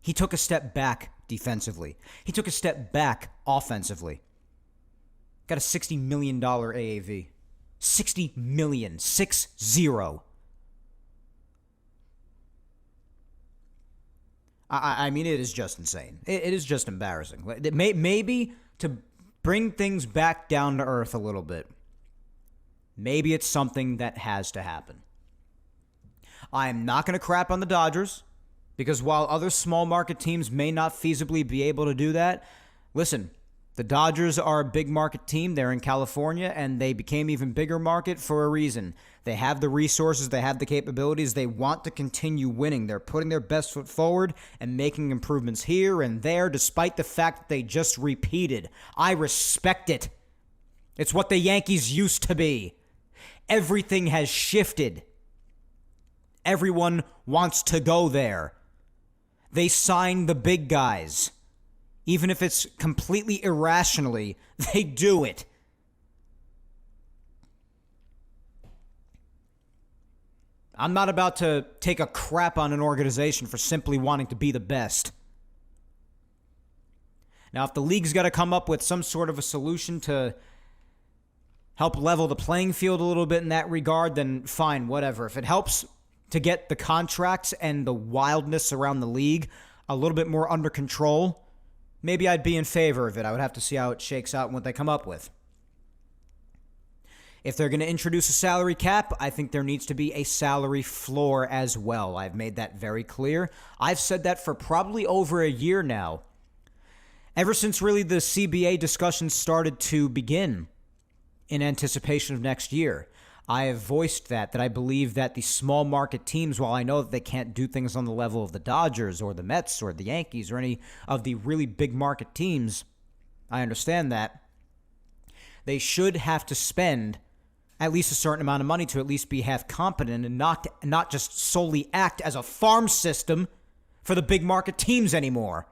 He took a step back defensively. He took a step back offensively. Got a $60 million AAV. $60 million. 6-0. I mean, it is just insane. It is just embarrassing. Maybe to bring things back down to earth a little bit, maybe it's something that has to happen. I am not going to crap on the Dodgers, because while other small market teams may not feasibly be able to do that, listen, The Dodgers are a big market team. They're in California, and they became even bigger market for a reason. They have the resources. They have the capabilities. They want to continue winning. They're putting their best foot forward and making improvements here and there, despite the fact that they just repeated. I respect it. It's what the Yankees used to be. Everything has shifted. Everyone wants to go there. They sign the big guys. Even if it's completely irrationally, they do it. I'm not about to take a crap on an organization for simply wanting to be the best. Now, if the league's got to come up with some sort of a solution to help level the playing field a little bit in that regard, then fine, whatever. If it helps to get the contracts and the wildness around the league a little bit more under control, maybe I'd be in favor of it. I would have to see how it shakes out and what they come up with. If they're going to introduce a salary cap, I think there needs to be a salary floor as well. I've made that very clear. I've said that for probably over a year now. Ever since really the CBA discussions started to begin in anticipation of next year, I have voiced that I believe that the small market teams, while I know that they can't do things on the level of the Dodgers or the Mets or the Yankees or any of the really big market teams, I understand that, they should have to spend at least a certain amount of money to at least be half competent and not just solely act as a farm system for the big market teams anymore.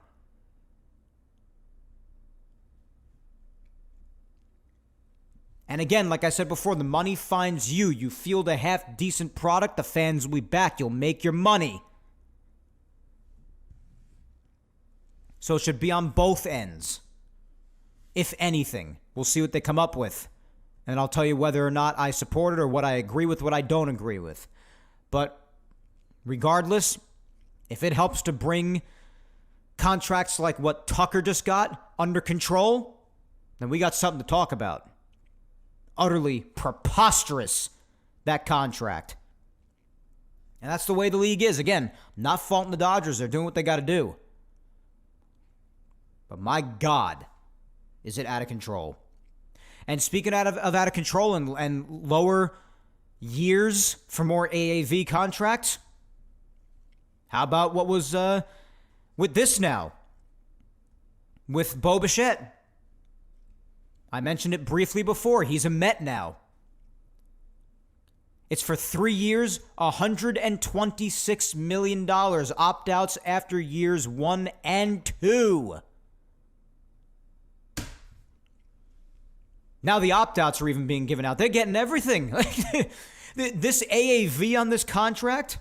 And again, like I said before, the money finds you. You field a half-decent product, the fans will be back. You'll make your money. So it should be on both ends. If anything, we'll see what they come up with. And I'll tell you whether or not I support it or what I agree with, what I don't agree with. But regardless, if it helps to bring contracts like what Tucker just got under control, then we got something to talk about. Utterly preposterous, that contract. And that's the way the league is. Again, I'm not faulting the Dodgers. They're doing what they got to do. But my God, is it out of control. And speaking out of control and lower years for more AAV contracts, how about what was with this now? With Bo Bichette. I mentioned it briefly before. He's a Met now. It's for 3 years, $126 million. Opt-outs after years 1 and 2. Now the opt-outs are even being given out. They're getting everything. This AAV on this contract,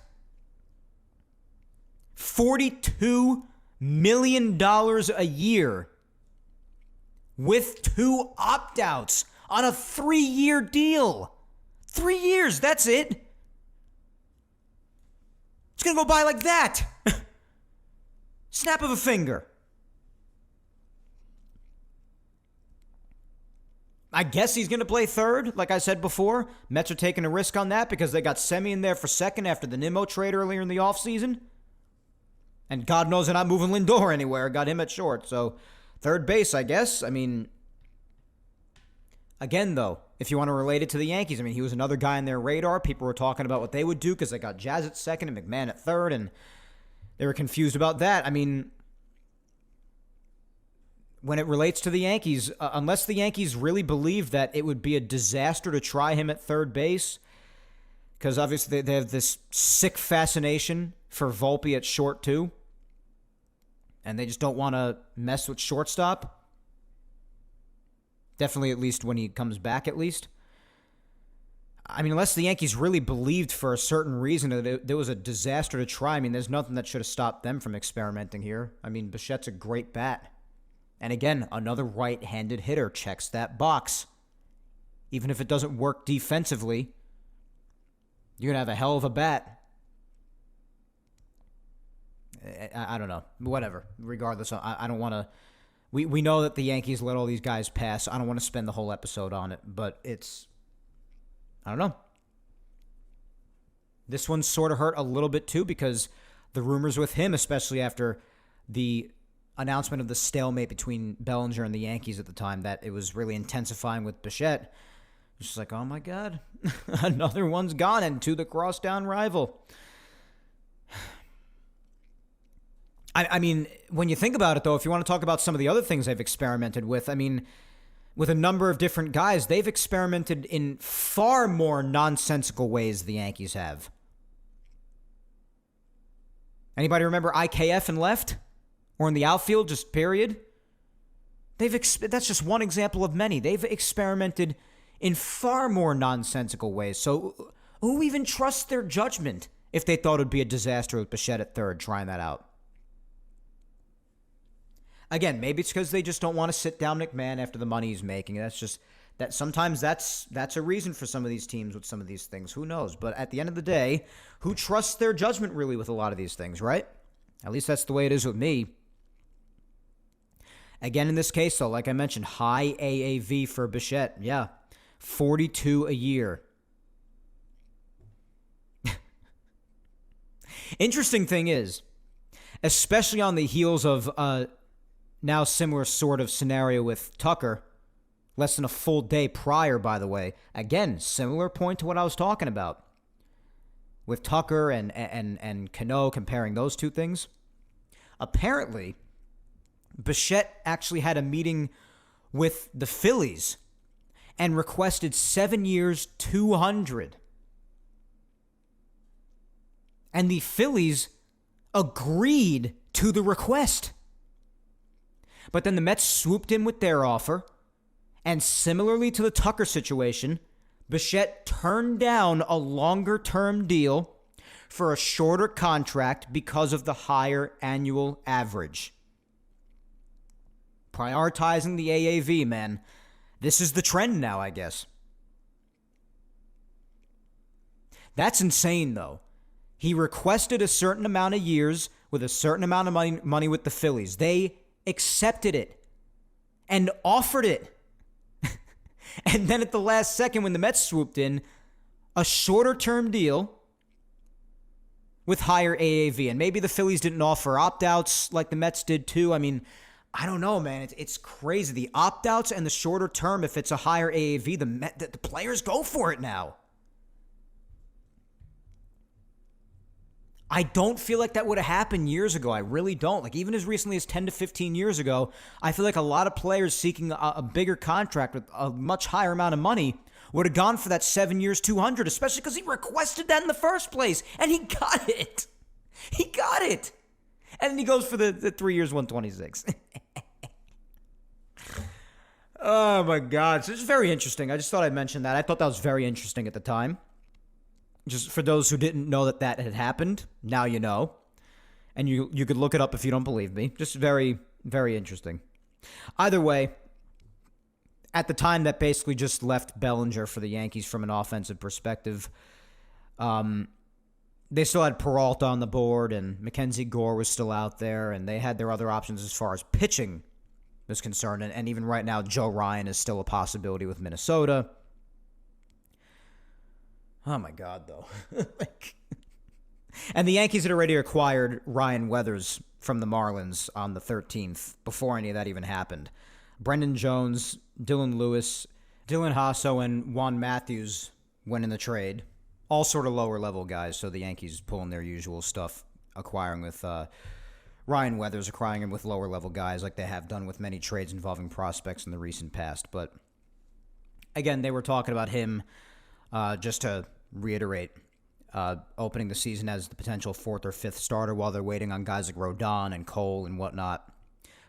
$42 million a year with 2 opt-outs on a 3-year deal. 3 years, that's it. It's going to go by like that. Snap of a finger. I guess he's going to play third, like I said before. Mets are taking a risk on that because they got Semi in there for second after the Nimmo trade earlier in the offseason. And God knows they're not moving Lindor anywhere. Got him at short. So third base, I guess. I mean, again, though, if you want to relate it to the Yankees, I mean, he was another guy on their radar. People were talking about what they would do because they got Jazz at second and McMahon at third, and they were confused about that. I mean, when it relates to the Yankees, unless the Yankees really believe that it would be a disaster to try him at third base, because obviously they have this sick fascination for Volpe at short too, and they just don't want to mess with shortstop. Definitely at least when he comes back at least. I mean, unless the Yankees really believed for a certain reason that there was a disaster to try, I mean, there's nothing that should have stopped them from experimenting here. I mean, Bichette's a great bat. And again, another right-handed hitter checks that box. Even if it doesn't work defensively, you're going to have a hell of a bat. I don't know. Whatever. Regardless, I don't want to... We know that the Yankees let all these guys pass. I don't want to spend the whole episode on it, but it's... I don't know. This one sort of hurt a little bit too because the rumors with him, especially after the announcement of the stalemate between Bellinger and the Yankees at the time, that it was really intensifying with Bichette, it's just like, oh my God, another one's gone, and to the crosstown rival. I mean, when you think about it, though, if you want to talk about some of the other things they've experimented with, I mean, with a number of different guys, they've experimented in far more nonsensical ways the Yankees have. Anybody remember IKF in left? Or in the outfield, just period? That's just one example of many. They've experimented in far more nonsensical ways. So who even trusts their judgment if they thought it would be a disaster with Bichette at third trying that out? Again, maybe it's because they just don't want to sit down McMahon after the money he's making. Sometimes that's a reason for some of these teams with some of these things. Who knows? But at the end of the day, who trusts their judgment really with a lot of these things, right? At least that's the way it is with me. Again, in this case, though, like I mentioned, high AAV for Bichette. Yeah, 42 a year. Interesting thing is, especially on the heels of now similar sort of scenario with Tucker, less than a full day prior, by the way. Again, similar point to what I was talking about with Tucker and Cano, comparing those two things. Apparently, Bichette actually had a meeting with the Phillies and requested 7 years, $200. And the Phillies agreed to the request. But then the Mets swooped in with their offer, and similarly to the Tucker situation, Bichette turned down a longer-term deal for a shorter contract because of the higher annual average. Prioritizing the AAV, man. This is the trend now, I guess. That's insane, though. He requested a certain amount of years with a certain amount of money with the Phillies. They accepted it and offered it. And then at the last second, when the Mets swooped in, a shorter term deal with higher AAV. And maybe the Phillies didn't offer opt-outs like the Mets did too. I mean, I don't know, man. It's crazy. The opt-outs and the shorter term, if it's a higher AAV, the players go for it now. I don't feel like that would have happened years ago. I really don't. Like, even as recently as 10 to 15 years ago, I feel like a lot of players seeking a bigger contract with a much higher amount of money would have gone for that 7 years, $200, especially because he requested that in the first place, and he got it. He got it. And then he goes for the 3 years, 126. Oh, my God. So it's very interesting. I just thought I'd mention that. I thought that was very interesting at the time. Just for those who didn't know that had happened, now you know. And you could look it up if you don't believe me. Just very, very interesting. Either way, at the time that basically just left Bellinger for the Yankees from an offensive perspective, they still had Peralta on the board, and Mackenzie Gore was still out there, and they had their other options as far as pitching was concerned. And even right now, Joe Ryan is still a possibility with Minnesota. Oh, my God, though. And the Yankees had already acquired Ryan Weathers from the Marlins on the 13th before any of that even happened. Brendan Jones, Dylan Lewis, Dylan Hasso, and Juan Matthews went in the trade. All sort of lower-level guys, so the Yankees pulling their usual stuff, acquiring with Ryan Weathers, acquiring him with lower-level guys like they have done with many trades involving prospects in the recent past. But, again, they were talking about him. Just to reiterate, opening the season as the potential fourth or fifth starter while they're waiting on guys like Rodon and Cole and whatnot.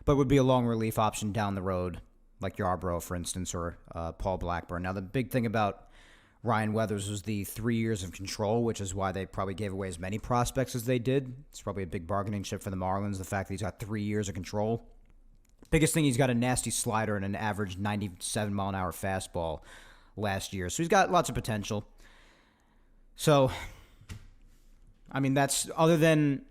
But would be a long relief option down the road, like Yarbrough, for instance, or Paul Blackburn. Now, the big thing about Ryan Weathers was the 3 years of control, which is why they probably gave away as many prospects as they did. It's probably a big bargaining chip for the Marlins, the fact that he's got 3 years of control. Biggest thing, he's got a nasty slider and an average 97-mile-an-hour fastball last year. So he's got lots of potential. So, I mean, that's, other than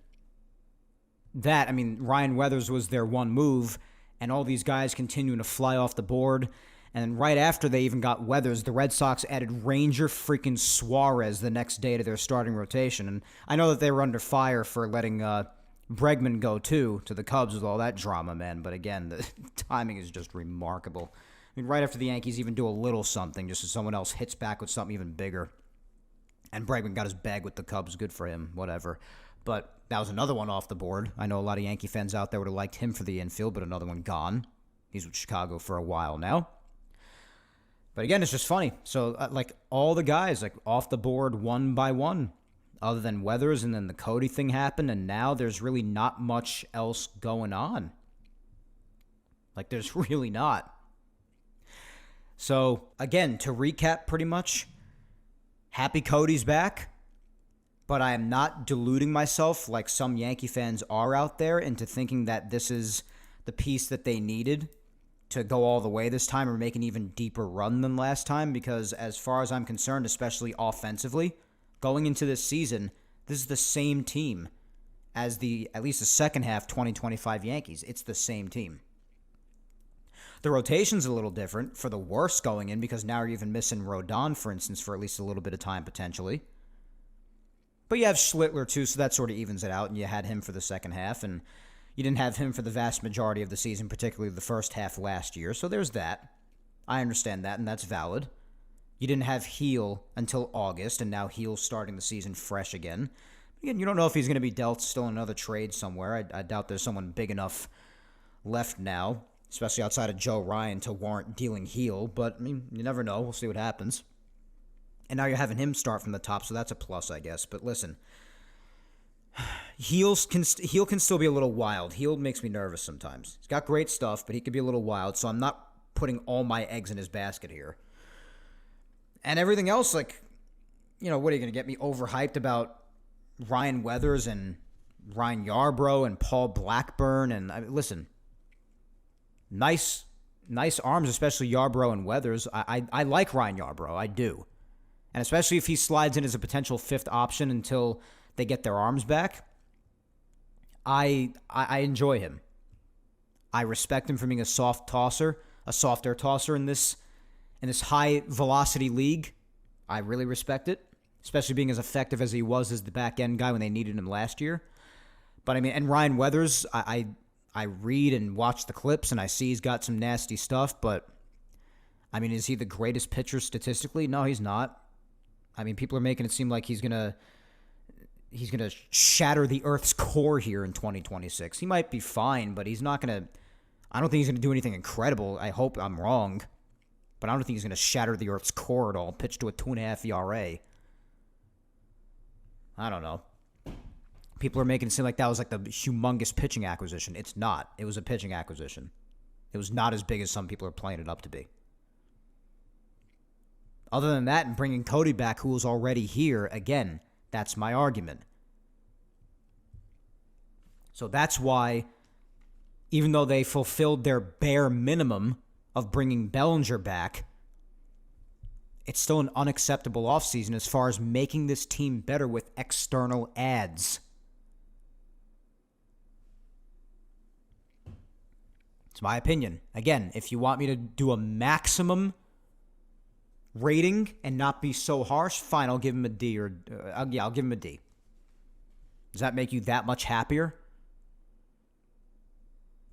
that, I mean, Ryan Weathers was their one move, and all these guys continuing to fly off the board. And right after they even got Weathers, the Red Sox added Ranger freaking Suarez the next day to their starting rotation. And I know that they were under fire for letting Bregman go too to the Cubs with all that drama, man. But again, the timing is just remarkable. I mean, right after the Yankees even do a little something, just as someone else hits back with something even bigger. And Bregman got his bag with the Cubs. Good for him, whatever. But that was another one off the board. I know a lot of Yankee fans out there would have liked him for the infield, but another one gone. He's with Chicago for a while now. But again, it's just funny. So, all the guys, off the board one by one, other than Weathers, and then the Cody thing happened, and now there's really not much else going on. There's really not. So, again, to recap pretty much, happy Cody's back, but I am not deluding myself like some Yankee fans are out there into thinking that this is the piece that they needed to go all the way this time or make an even deeper run than last time, because as far as I'm concerned, especially offensively, going into this season, this is the same team as at least the second half 2025 Yankees. It's the same team. The rotation's a little different for the worse going in, because now you're even missing Rodon, for instance, for at least a little bit of time potentially. But you have Schlittler too, so that sort of evens it out, and you had him for the second half, and you didn't have him for the vast majority of the season, particularly the first half last year. So there's that. I understand that, and that's valid. You didn't have Heel until August, and now Heel's starting the season fresh again. Again, you don't know if he's going to be dealt still in another trade somewhere. I doubt there's someone big enough left now, especially outside of Joe Ryan, to warrant dealing Heel. But, I mean, you never know. We'll see what happens. And now you're having him start from the top, so that's a plus, I guess. But listen, Heel can still be a little wild. Heel makes me nervous sometimes. He's got great stuff, but he could be a little wild, so I'm not putting all my eggs in his basket here. And everything else, what are you going to get me overhyped about Ryan Weathers and Ryan Yarbrough and Paul Blackburn? And listen, nice arms, especially Yarbrough and Weathers. I like Ryan Yarbrough, I do. And especially if he slides in as a potential fifth option until they get their arms back, I enjoy him. I respect him for being a softer tosser in this high velocity league. I really respect it, especially being as effective as he was as the back end guy when they needed him last year. But I mean, and Ryan Weathers, I read and watch the clips and I see he's got some nasty stuff, but I mean, is he the greatest pitcher statistically? No, he's not. I mean, people are making it seem like he's gonna shatter the Earth's core here in 2026. He might be fine, but he's not gonna. I don't think he's gonna do anything incredible. I hope I'm wrong, but I don't think he's gonna shatter the Earth's core at all. Pitch to a 2.5 ERA. I don't know. People are making it seem like that was the humongous pitching acquisition. It's not. It was a pitching acquisition. It was not as big as some people are playing it up to be. Other than that, and bringing Cody back, who was already here, again, that's my argument. So that's why, even though they fulfilled their bare minimum of bringing Bellinger back, it's still an unacceptable offseason as far as making this team better with external adds. It's my opinion. Again, if you want me to do a maximum rating and not be so harsh, fine, I'll give him a D. I'll give him a D. Does that make you that much happier?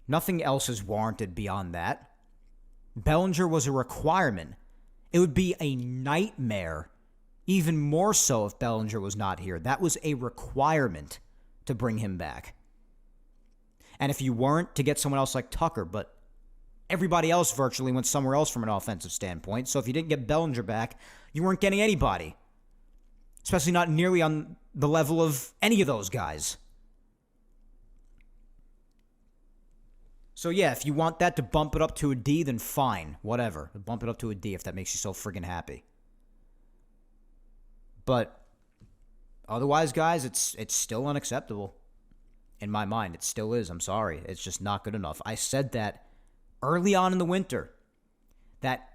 Nothing else is warranted beyond that. Bellinger was a requirement. It would be a nightmare, even more so if Bellinger was not here. That was a requirement to bring him back. And if you weren't, to get someone else like Tucker, but everybody else virtually went somewhere else from an offensive standpoint. So if you didn't get Bellinger back, you weren't getting anybody. Especially not nearly on the level of any of those guys. So yeah, if you want that to bump it up to a D, then fine. Whatever. Bump it up to a D if that makes you so friggin' happy. But otherwise, guys, it's still unacceptable. In my mind, it still is. I'm sorry. It's just not good enough. I said that early on in the winter, that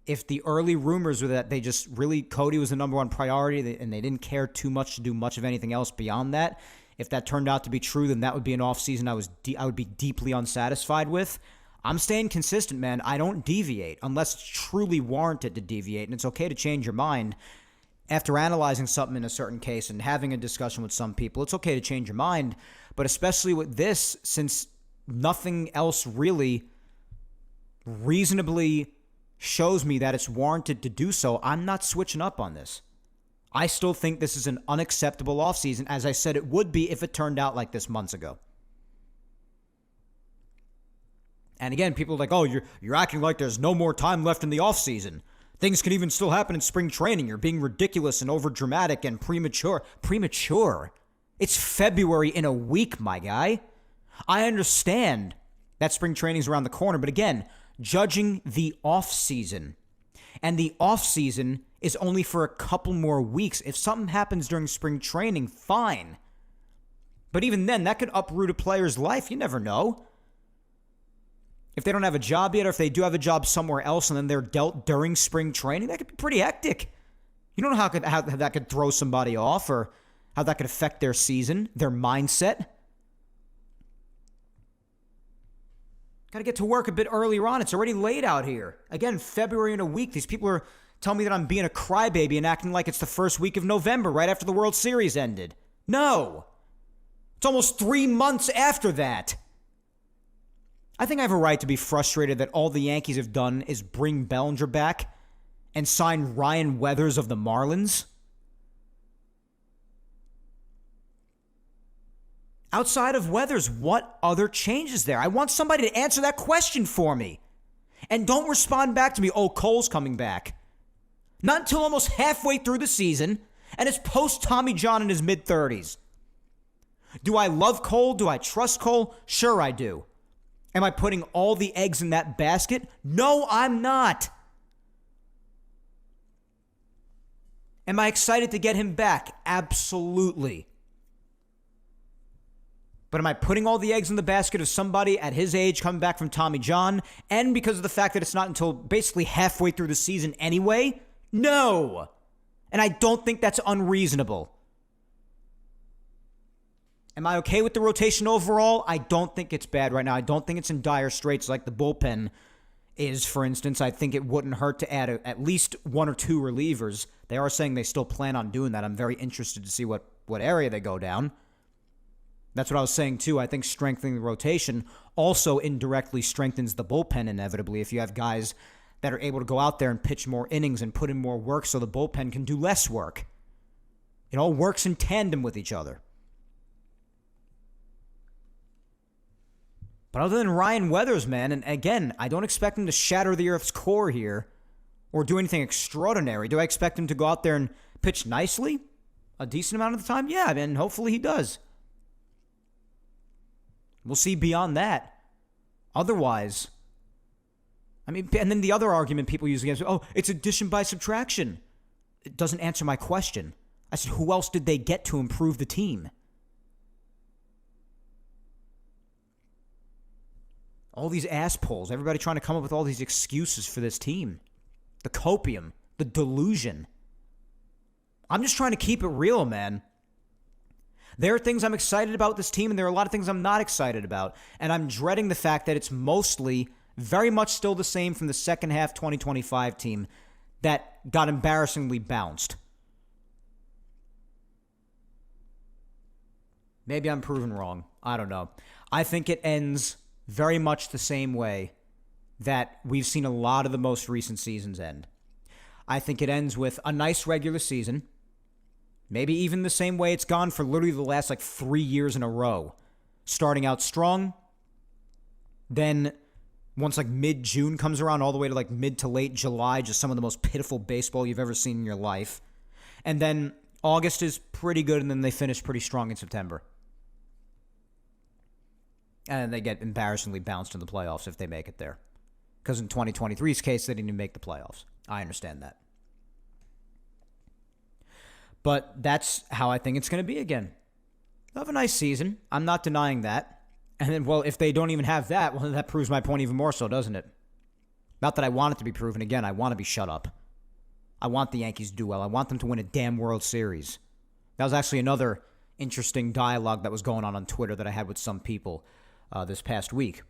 if the early rumors were that they just really, Cody was the number one priority and they didn't care too much to do much of anything else beyond that, if that turned out to be true, then that would be an offseason I would be deeply unsatisfied with. I'm staying consistent, man. I don't deviate unless it's truly warranted to deviate, and it's okay to change your mind. After analyzing something in a certain case and having a discussion with some people, it's okay to change your mind, But especially with this, since nothing else really reasonably shows me that it's warranted to do so, I'm not switching up on this. I still think this is an unacceptable offseason, as I said it would be if it turned out like this months ago. And again, people are like, oh, you're acting like there's no more time left in the offseason. Things can even still happen in spring training. You're being ridiculous and overdramatic and premature. Premature? It's February in a week, my guy. I understand that spring training's around the corner, but again, judging the offseason. And the offseason is only for a couple more weeks. If something happens during spring training, fine. But even then, that could uproot a player's life. You never know. If they don't have a job yet, or if they do have a job somewhere else and then they're dealt during spring training, that could be pretty hectic. You don't know how that could throw somebody off or how that could affect their season, their mindset. Got to get to work a bit earlier on. It's already late out here. Again, February in a week. These people are telling me that I'm being a crybaby and acting like it's the first week of November, right after the World Series ended. No. It's almost 3 months after that. I think I have a right to be frustrated that all the Yankees have done is bring Bellinger back and sign Ryan Weathers of the Marlins. Outside of Weathers, what other changes there? I want somebody to answer that question for me. And don't respond back to me, oh, Cole's coming back. Not until almost halfway through the season, and it's post-Tommy John in his mid-30s. Do I love Cole? Do I trust Cole? Sure I do. Am I putting all the eggs in that basket? No, I'm not. Am I excited to get him back? Absolutely. But am I putting all the eggs in the basket of somebody at his age coming back from Tommy John? And because of the fact that it's not until basically halfway through the season anyway? No. And I don't think that's unreasonable. Am I okay with the rotation overall? I don't think it's bad right now. I don't think it's in dire straits like the bullpen is, for instance. I think it wouldn't hurt to add at least 1 or 2 relievers. They are saying they still plan on doing that. I'm very interested to see what area they go down. That's what I was saying, too. I think strengthening the rotation also indirectly strengthens the bullpen inevitably if you have guys that are able to go out there and pitch more innings and put in more work so the bullpen can do less work. It all works in tandem with each other. But other than Ryan Weathers, man, and again, I don't expect him to shatter the Earth's core here or do anything extraordinary. Do I expect him to go out there and pitch nicely a decent amount of the time? Yeah, I mean, hopefully he does. We'll see beyond that. Otherwise, I mean, and then the other argument people use against, oh, it's addition by subtraction. It doesn't answer my question. I said, who else did they get to improve the team? All these ass pulls, everybody trying to come up with all these excuses for this team. The copium, the delusion. I'm just trying to keep it real, man. There are things I'm excited about this team, and there are a lot of things I'm not excited about. And I'm dreading the fact that it's mostly very much still the same from the second half 2025 team that got embarrassingly bounced. Maybe I'm proven wrong. I don't know. I think it ends very much the same way that we've seen a lot of the most recent seasons end. I think it ends with a nice regular season. Maybe even the same way it's gone for literally the last 3 years in a row. Starting out strong. Then once mid-June comes around all the way to mid to late July, just some of the most pitiful baseball you've ever seen in your life. And then August is pretty good, and then they finish pretty strong in September. And they get embarrassingly bounced in the playoffs if they make it there. Because in 2023's case, they didn't even make the playoffs. I understand that. But that's how I think it's going to be again. They'll have a nice season. I'm not denying that. And then, well, if they don't even have that, well, that proves my point even more so, doesn't it? Not that I want it to be proven. Again, I want to be shut up. I want the Yankees to do well. I want them to win a damn World Series. That was actually another interesting dialogue that was going on Twitter that I had with some people this past week.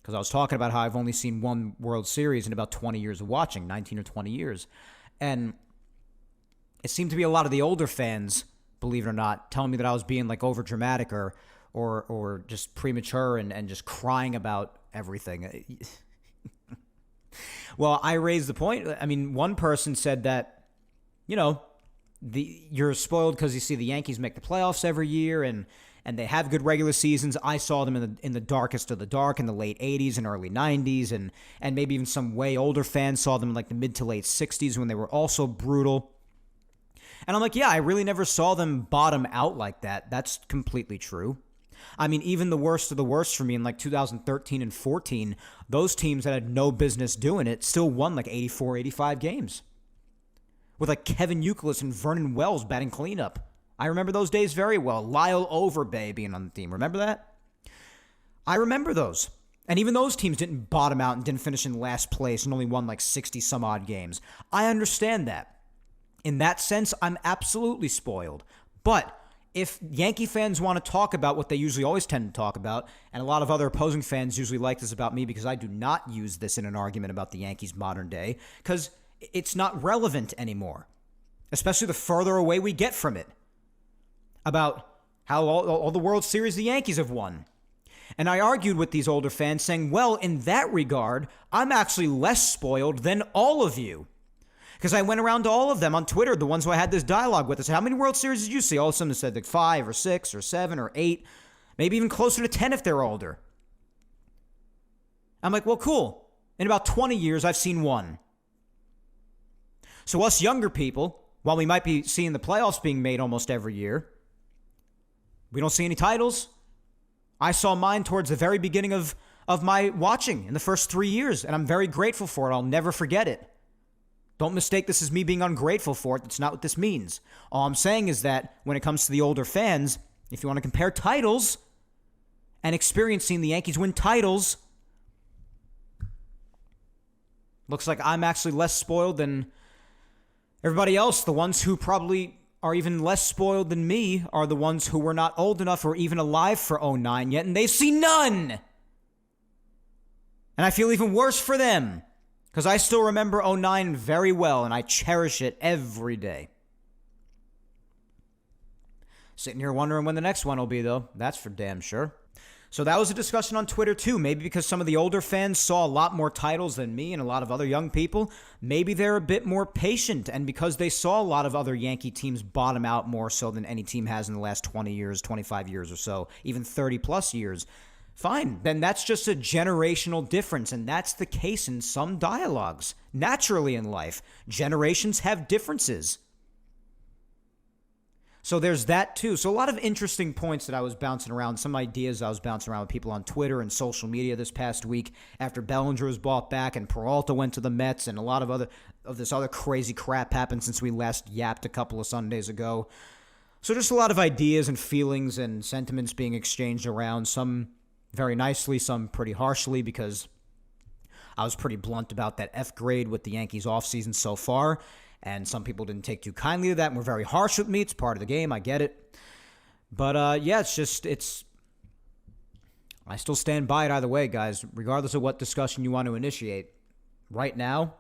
Because I was talking about how I've only seen one World Series in about 20 years of watching, 19 or 20 years. And it seemed to be a lot of the older fans, believe it or not, telling me that I was being over dramatic or or just premature and just crying about everything. Well, I raised the point. I mean, one person said that, you're spoiled because you see the Yankees make the playoffs every year and they have good regular seasons. I saw them in the darkest of the dark in the late 80s and early 90s, and maybe even some way older fans saw them in like the mid to late 60s when they were also brutal. And I'm like, yeah, I really never saw them bottom out like that. That's completely true. I mean, even the worst of the worst for me in like 2013 and 14, those teams that had no business doing it still won like 84, 85 games. With like Kevin Youkilis and Vernon Wells batting cleanup. I remember those days very well. Lyle Overbay being on the team. Remember that? I remember those. And even those teams didn't bottom out and didn't finish in last place and only won like 60 some odd games. I understand that. In that sense, I'm absolutely spoiled. But if Yankee fans want to talk about what they usually always tend to talk about, and a lot of other opposing fans usually like this about me because I do not use this in an argument about the Yankees modern day, because it's not relevant anymore, especially the further away we get from it, about how all the World Series the Yankees have won. And I argued with these older fans saying, well, in that regard, I'm actually less spoiled than all of you. Because I went around to all of them on Twitter, the ones who I had this dialogue with. I said, how many World Series did you see? All of a sudden they said like 5 or 6 or 7 or 8, maybe even closer to 10 if they're older. I'm like, well, cool. In about 20 years, I've seen 1. So us younger people, while we might be seeing the playoffs being made almost every year, we don't see any titles. I saw mine towards the very beginning of my watching in the first 3 years, and I'm very grateful for it. I'll never forget it. Don't mistake this as me being ungrateful for it. That's not what this means. All I'm saying is that when it comes to the older fans, if you want to compare titles and experiencing the Yankees win titles, looks like I'm actually less spoiled than everybody else. The ones who probably are even less spoiled than me are the ones who were not old enough or even alive for '09 yet, and they've seen none. And I feel even worse for them. Because I still remember '09 very well, and I cherish it every day. Sitting here wondering when the next one will be, though. That's for damn sure. So that was a discussion on Twitter, too. Maybe because some of the older fans saw a lot more titles than me and a lot of other young people. Maybe they're a bit more patient, and because they saw a lot of other Yankee teams bottom out more so than any team has in the last 20 years, 25 years or so, even 30-plus years. Fine, then that's just a generational difference, and that's the case in some dialogues. Naturally in life, generations have differences. So there's that too. So a lot of interesting points that I was bouncing around, some ideas I was bouncing around with people on Twitter and social media this past week after Bellinger was bought back and Peralta went to the Mets and a lot of this other crazy crap happened since we last yapped a couple of Sundays ago. So just a lot of ideas and feelings and sentiments being exchanged around, some very nicely, some pretty harshly, because I was pretty blunt about that F grade with the Yankees offseason so far, and some people didn't take too kindly to that and were very harsh with me. It's part of the game. I get it. But, yeah, I still stand by it either way, guys, regardless of what discussion you want to initiate. Right now,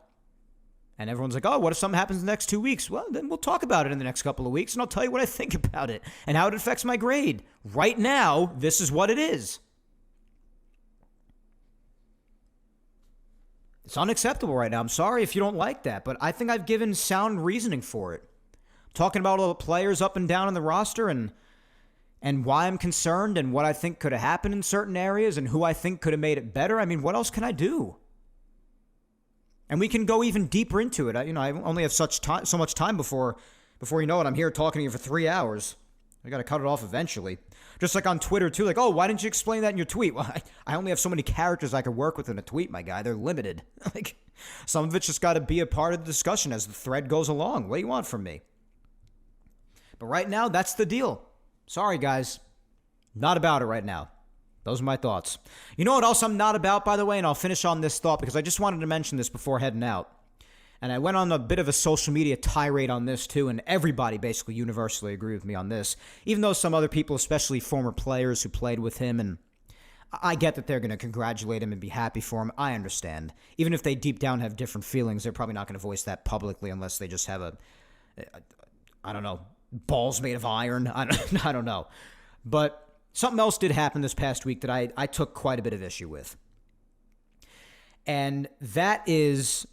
and everyone's like, oh, what if something happens in the next 2 weeks? Well, then we'll talk about it in the next couple of weeks, and I'll tell you what I think about it and how it affects my grade. Right now, this is what it is. It's unacceptable right now. I'm sorry if you don't like that, but I think I've given sound reasoning for it. I'm talking about all the players up and down in the roster and why I'm concerned and what I think could have happened in certain areas and who I think could have made it better. I mean, what else can I do? And we can go even deeper into it. I only have so much time before you know it. I'm here talking to you for 3 hours. I got to cut it off eventually. Just like on Twitter, too. Like, oh, why didn't you explain that in your tweet? Well, I only have so many characters I could work with in a tweet, my guy. They're limited. Like, some of it's just got to be a part of the discussion as the thread goes along. What do you want from me? But right now, that's the deal. Sorry, guys. Not about it right now. Those are my thoughts. You know what else I'm not about, by the way? And I'll finish on this thought because I just wanted to mention this before heading out. And I went on a bit of a social media tirade on this too, and everybody basically universally agreed with me on this, even though some other people, especially former players who played with him, and I get that they're going to congratulate him and be happy for him. I understand. Even if they deep down have different feelings, they're probably not going to voice that publicly unless they just have I don't know, balls made of iron. I don't know. But something else did happen this past week that I took quite a bit of issue with. And that is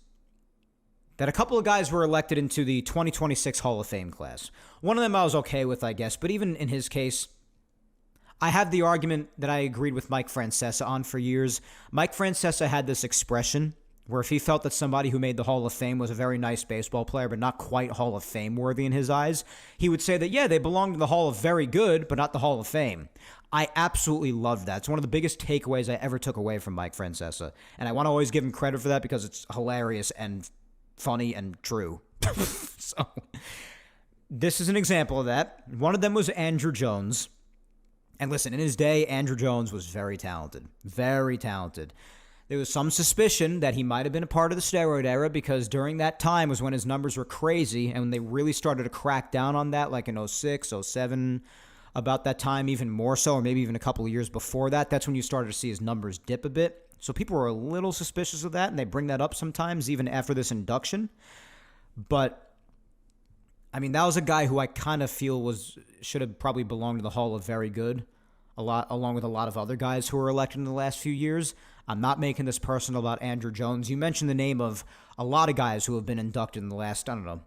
that a couple of guys were elected into the 2026 Hall of Fame class. One of them I was okay with, I guess, but even in his case, I have the argument that I agreed with Mike Francesa on for years. Mike Francesa had this expression where if he felt that somebody who made the Hall of Fame was a very nice baseball player, but not quite Hall of Fame worthy in his eyes, he would say that, yeah, they belong to the Hall of Very Good, but not the Hall of Fame. I absolutely love that. It's one of the biggest takeaways I ever took away from Mike Francesa. And I want to always give him credit for that because it's hilarious and funny and true. So, this is an example of that. One of them was Andrew Jones. And listen, in his day, Andrew Jones was very talented. Very talented. There was some suspicion that he might have been a part of the steroid era because during that time was when his numbers were crazy and when they really started to crack down on that, like in 06, 07, about that time, even more so, or maybe even a couple of years before that. That's when you started to see his numbers dip a bit. So people were a little suspicious of that, and they bring that up sometimes, even after this induction. But, I mean, that was a guy who I kind of feel should have probably belonged to the Hall of Very Good, along with a lot of other guys who were elected in the last few years. I'm not making this personal about Andrew Jones. You mentioned the name of a lot of guys who have been inducted in the last, I don't know,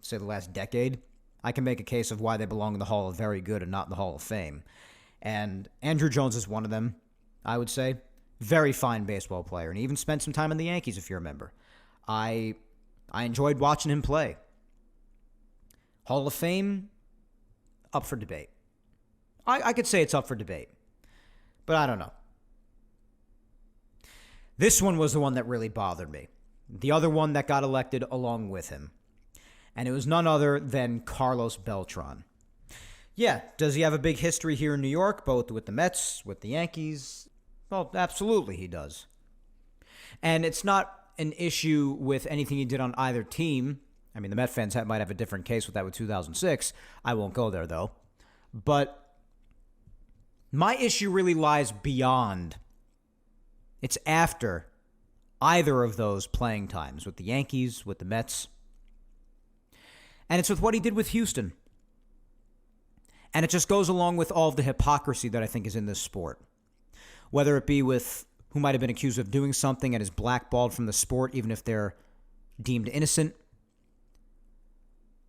say the last decade. I can make a case of why they belong in the Hall of Very Good and not in the Hall of Fame. And Andrew Jones is one of them, I would say. Very fine baseball player, and he even spent some time in the Yankees, if you remember. I enjoyed watching him play. Hall of Fame, up for debate. I could say it's up for debate, but I don't know. This one was the one that really bothered me. The other one that got elected along with him. And it was none other than Carlos Beltran. Yeah, does he have a big history here in New York, both with the Mets, with the Yankees? Well, absolutely he does. And it's not an issue with anything he did on either team. I mean, the Met fans might have a different case with that with 2006. I won't go there, though. But my issue really lies beyond. It's after either of those playing times, with the Yankees, with the Mets. And it's with what he did with Houston. And it just goes along with all of the hypocrisy that I think is in this sport. Whether it be with who might have been accused of doing something and is blackballed from the sport, even if they're deemed innocent.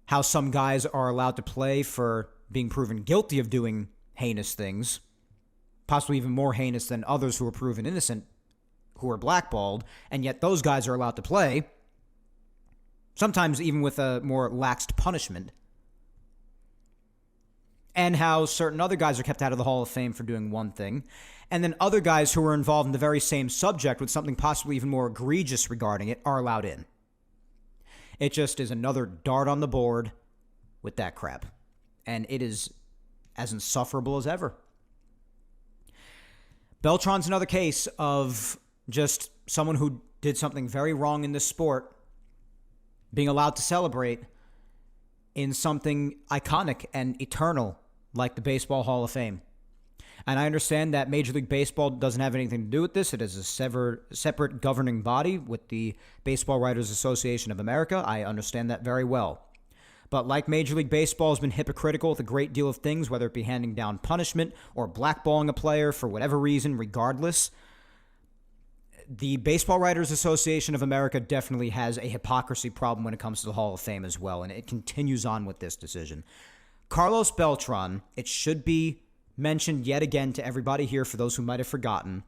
How some guys are allowed to play for being proven guilty of doing heinous things, possibly even more heinous than others who are proven innocent, who are blackballed, and yet those guys are allowed to play, sometimes even with a more laxed punishment. And how certain other guys are kept out of the Hall of Fame for doing one thing, and then other guys who are involved in the very same subject with something possibly even more egregious regarding it are allowed in. It just is another dart on the board with that crap. And it is as insufferable as ever. Beltran's another case of just someone who did something very wrong in this sport being allowed to celebrate in something iconic and eternal like the Baseball Hall of Fame. And I understand that Major League Baseball doesn't have anything to do with this. It is a separate governing body with the Baseball Writers Association of America. I understand that very well. But like Major League Baseball has been hypocritical with a great deal of things, whether it be handing down punishment or blackballing a player for whatever reason, regardless, the Baseball Writers Association of America definitely has a hypocrisy problem when it comes to the Hall of Fame as well, and it continues on with this decision. Carlos Beltran, it should be mentioned yet again to everybody here for those who might have forgotten,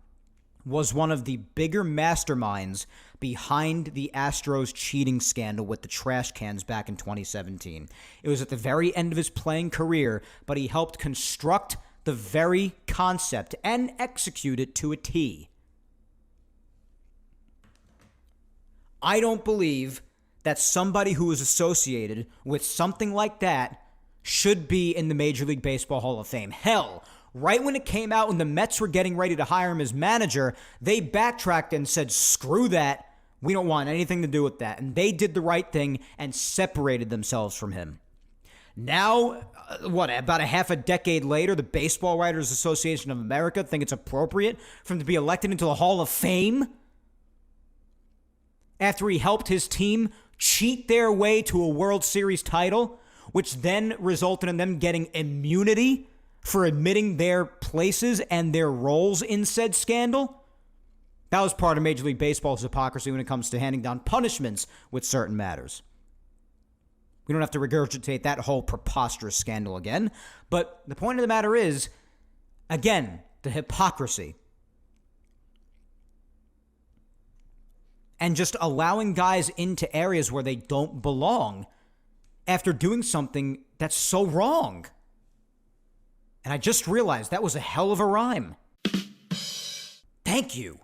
was one of the bigger masterminds behind the Astros cheating scandal with the trash cans back in 2017. It was at the very end of his playing career, but he helped construct the very concept and execute it to a T. I don't believe that somebody who is associated with something like that should be in the Major League Baseball Hall of Fame. Hell, right when it came out when the Mets were getting ready to hire him as manager, they backtracked and said, screw that. We don't want anything to do with that. And they did the right thing and separated themselves from him. Now, about a half a decade later, the Baseball Writers Association of America think it's appropriate for him to be elected into the Hall of Fame after he helped his team cheat their way to a World Series title, which then resulted in them getting immunity for admitting their places and their roles in said scandal. That was part of Major League Baseball's hypocrisy when it comes to handing down punishments with certain matters. We don't have to regurgitate that whole preposterous scandal again. But the point of the matter is, again, the hypocrisy. And just allowing guys into areas where they don't belong after doing something that's so wrong. And I just realized that was a hell of a rhyme. Thank you.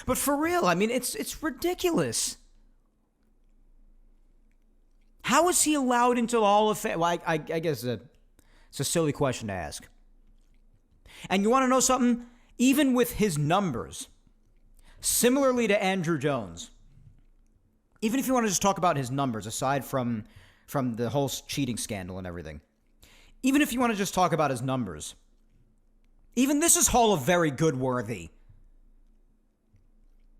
But for real, I mean, it's ridiculous. How is he allowed into the Hall of Fame? Well, I guess it's a silly question to ask. And you want to know something? Even with his numbers, similarly to Andrew Jones, even if you want to just talk about his numbers, aside from the whole cheating scandal and everything, even if you want to just talk about his numbers, even this is Hall of Very Good worthy.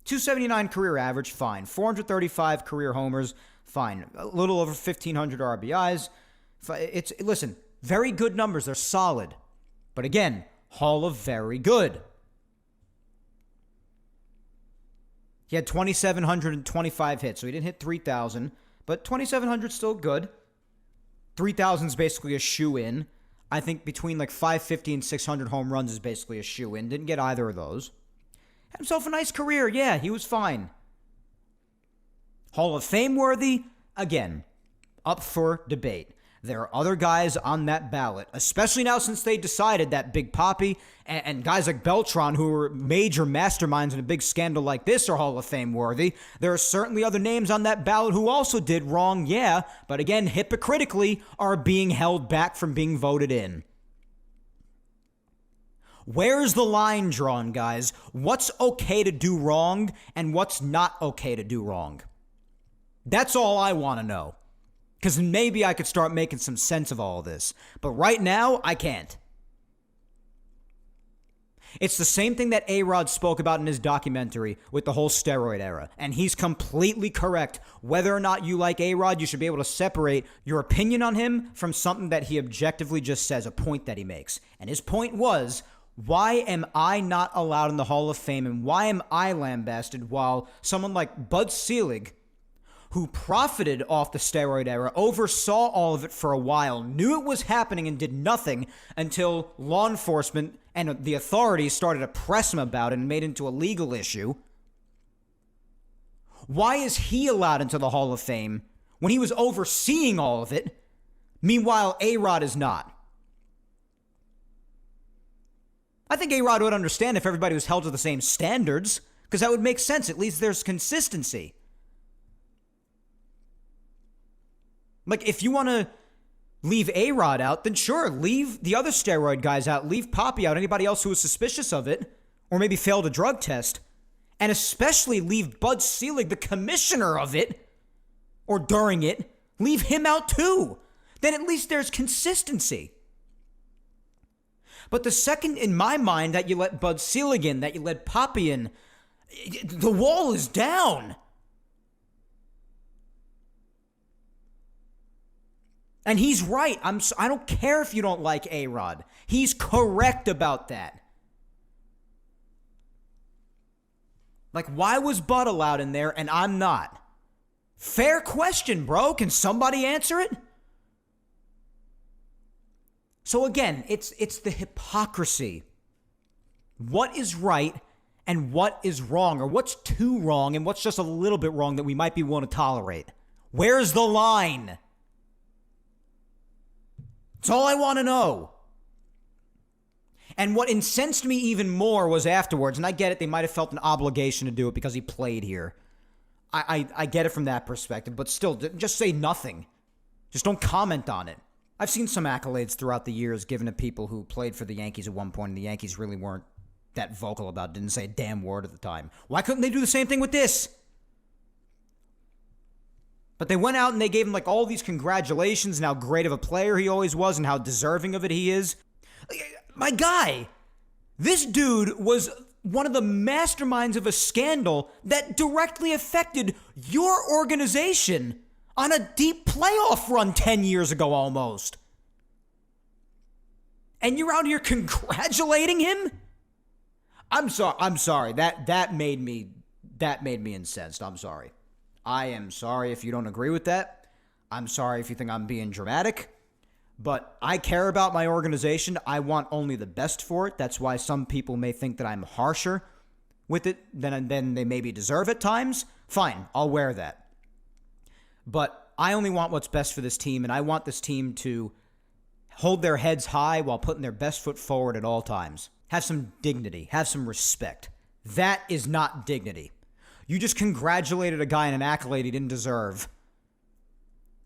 279 career average, fine. 435 career homers, fine. A little over 1,500 RBIs. Listen, very good numbers. They're solid. But again, Hall of Very Good. He had 2,725 hits, so he didn't hit 3,000, but 2,700 still good. 3,000 is basically a shoe-in. I think between like 550 and 600 home runs is basically a shoe-in. Didn't get either of those. Had himself a nice career. Yeah, he was fine. Hall of Fame worthy? Again, up for debate. There are other guys on that ballot, especially now since they decided that Big Papi and guys like Beltran, who were major masterminds in a big scandal like this, are Hall of Fame worthy. There are certainly other names on that ballot who also did wrong, yeah, but again, hypocritically are being held back from being voted in. Where's the line drawn, guys? What's okay to do wrong and what's not okay to do wrong? That's all I want to know. Because maybe I could start making some sense of all of this. But right now, I can't. It's the same thing that A-Rod spoke about in his documentary with the whole steroid era. And he's completely correct. Whether or not you like A-Rod, you should be able to separate your opinion on him from something that he objectively just says, a point that he makes. And his point was, why am I not allowed in the Hall of Fame and why am I lambasted while someone like Bud Selig, who profited off the steroid era, oversaw all of it for a while, knew it was happening and did nothing until law enforcement and the authorities started to press him about it and made it into a legal issue. Why is he allowed into the Hall of Fame when he was overseeing all of it? Meanwhile, A-Rod is not. I think A-Rod would understand if everybody was held to the same standards, because that would make sense. At least there's consistency. Like, if you want to leave A-Rod out, then sure, leave the other steroid guys out. Leave Papi out, anybody else who was suspicious of it, or maybe failed a drug test. And especially leave Bud Selig, the commissioner of it, or during it, leave him out too. Then at least there's consistency. But the second, in my mind, that you let Bud Selig in, that you let Papi in, the wall is down. And he's right. I don't care if you don't like A-Rod. He's correct about that. Like, why was Bud allowed in there and I'm not? Fair question, bro. Can somebody answer it? So again, it's the hypocrisy. What is right and what is wrong, or what's too wrong and what's just a little bit wrong that we might be willing to tolerate? Where's the line? That's all I want to know. And what incensed me even more was afterwards, and I get it, they might have felt an obligation to do it because he played here. I get it from that perspective, but still, just say nothing. Just don't comment on it. I've seen some accolades throughout the years given to people who played for the Yankees at one point, and the Yankees really weren't that vocal about it, didn't say a damn word at the time. Why couldn't they do the same thing with this? But they went out and they gave him like all these congratulations and how great of a player he always was and how deserving of it he is. My guy, this dude was one of the masterminds of a scandal that directly affected your organization on a deep playoff run 10 years ago almost. And you're out here congratulating him? I'm sorry. That made me incensed. I'm sorry. I am sorry if you don't agree with that. I'm sorry if you think I'm being dramatic. But I care about my organization. I want only the best for it. That's why some people may think that I'm harsher with it than they maybe deserve at times. Fine, I'll wear that. But I only want what's best for this team, and I want this team to hold their heads high while putting their best foot forward at all times. Have some dignity. Have some respect. That is not dignity. You just congratulated a guy on an accolade he didn't deserve,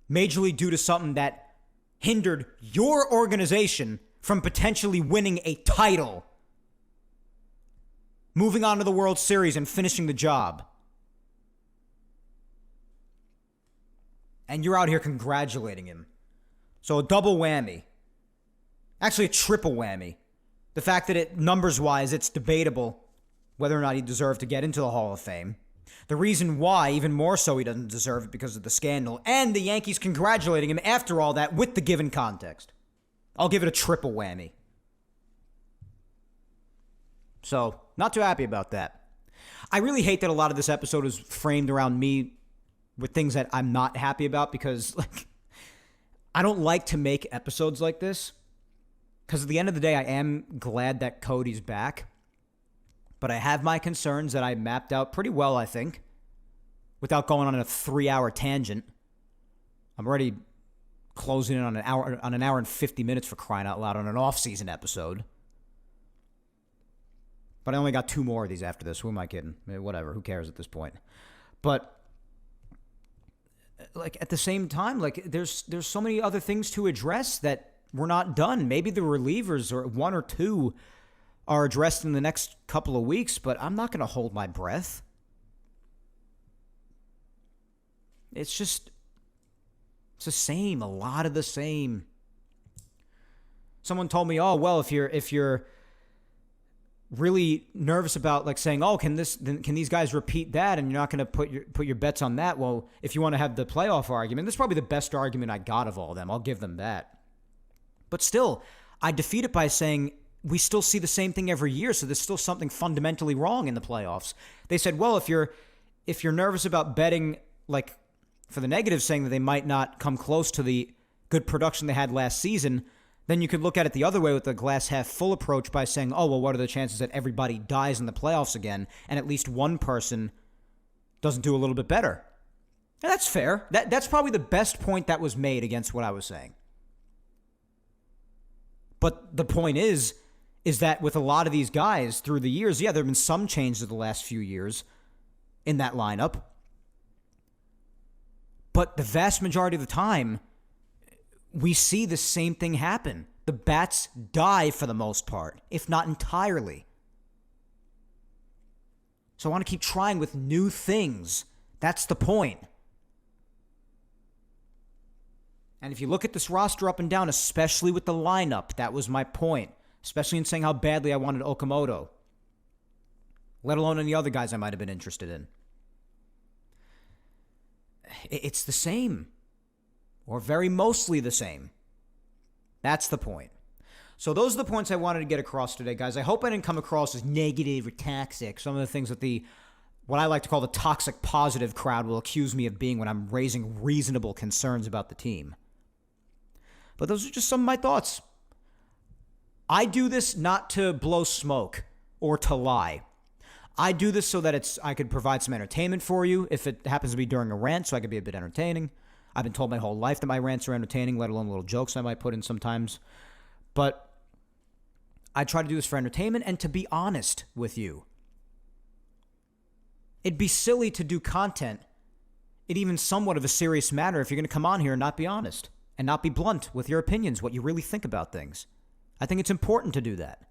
majorly due to something that hindered your organization from potentially winning a title, moving on to the World Series and finishing the job. And you're out here congratulating him. So a double whammy. Actually, a triple whammy. The fact that numbers-wise, it's debatable whether or not he deserved to get into the Hall of Fame. The reason why, even more so, he doesn't deserve it because of the scandal. And the Yankees congratulating him after all that with the given context. I'll give it a triple whammy. So, not too happy about that. I really hate that a lot of this episode is framed around me with things that I'm not happy about because, I don't like to make episodes like this. Because at the end of the day, I am glad that Cody's back. But I have my concerns that I mapped out pretty well, I think, without going on a 3-hour tangent. I'm already closing in on an hour and 50 minutes for crying out loud on an off-season episode. But I only got 2 more of these after this. Who am I kidding? Whatever. Who cares at this point? But at the same time, there's so many other things to address that we're not done. Maybe the relievers or 1 or 2 are addressed in the next couple of weeks, but I'm not going to hold my breath. It's the same, a lot of the same. Someone told me, "Oh, well, if you're really nervous about saying, oh, can these guys repeat that, and you're not going to put your bets on that? Well, if you want to have the playoff argument, this is probably the best argument I got of all of them. I'll give them that. But still, I defeat it by saying we still see the same thing every year, so there's still something fundamentally wrong in the playoffs. They said, well, if you're nervous about betting for the negative, saying that they might not come close to the good production they had last season, then you could look at it the other way with the glass half full approach by saying, oh, well, what are the chances that everybody dies in the playoffs again and at least one person doesn't do a little bit better? And that's fair. That's probably the best point that was made against what I was saying. But the point is that with a lot of these guys through the years, yeah, there have been some changes the last few years in that lineup. But the vast majority of the time, we see the same thing happen. The bats die for the most part, if not entirely. So I want to keep trying with new things. That's the point. And if you look at this roster up and down, especially with the lineup, that was my point. Especially in saying how badly I wanted Okamoto. Let alone any other guys I might have been interested in. It's the same. Or very mostly the same. That's the point. So those are the points I wanted to get across today, guys. I hope I didn't come across as negative or toxic. Some of the things that what I like to call the toxic positive crowd will accuse me of being when I'm raising reasonable concerns about the team. But those are just some of my thoughts. I do this not to blow smoke or to lie. I do this so that I could provide some entertainment for you if it happens to be during a rant, so I could be a bit entertaining. I've been told my whole life that my rants are entertaining, let alone little jokes I might put in sometimes. But I try to do this for entertainment and to be honest with you. It'd be silly to do content in even somewhat of a serious matter if you're going to come on here and not be honest and not be blunt with your opinions, what you really think about things. I think it's important to do that.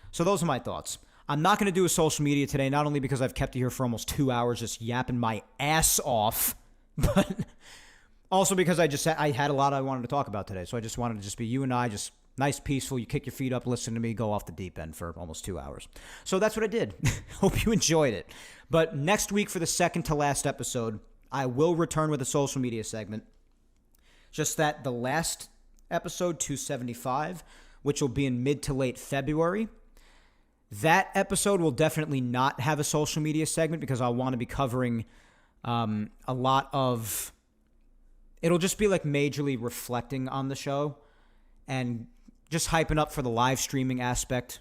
So those are my thoughts. I'm not going to do a social media today, not only because I've kept you here for almost 2 hours just yapping my ass off, but also because I had a lot I wanted to talk about today. So I just wanted to just be you and I, just nice, peaceful. You kick your feet up, listen to me, go off the deep end for almost 2 hours. So that's what I did. Hope you enjoyed it. But next week for the second to last episode, I will return with a social media segment. Just that the last episode 275, which will be in mid to late February. That episode will definitely not have a social media segment because I'll want to be covering a lot of... It'll just be like majorly reflecting on the show and just hyping up for the live streaming aspect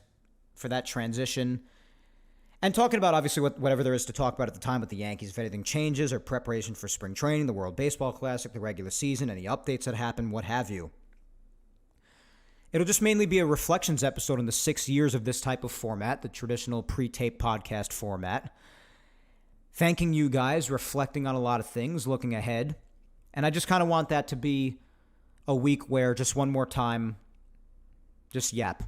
for that transition. And talking about, obviously, whatever there is to talk about at the time with the Yankees, if anything changes, or preparation for spring training, the World Baseball Classic, the regular season, any updates that happen, what have you. It'll just mainly be a reflections episode on the 6 years of this type of format, the traditional pre-tape podcast format. Thanking you guys, reflecting on a lot of things, looking ahead. And I just kind of want that to be a week where just one more time, just yap.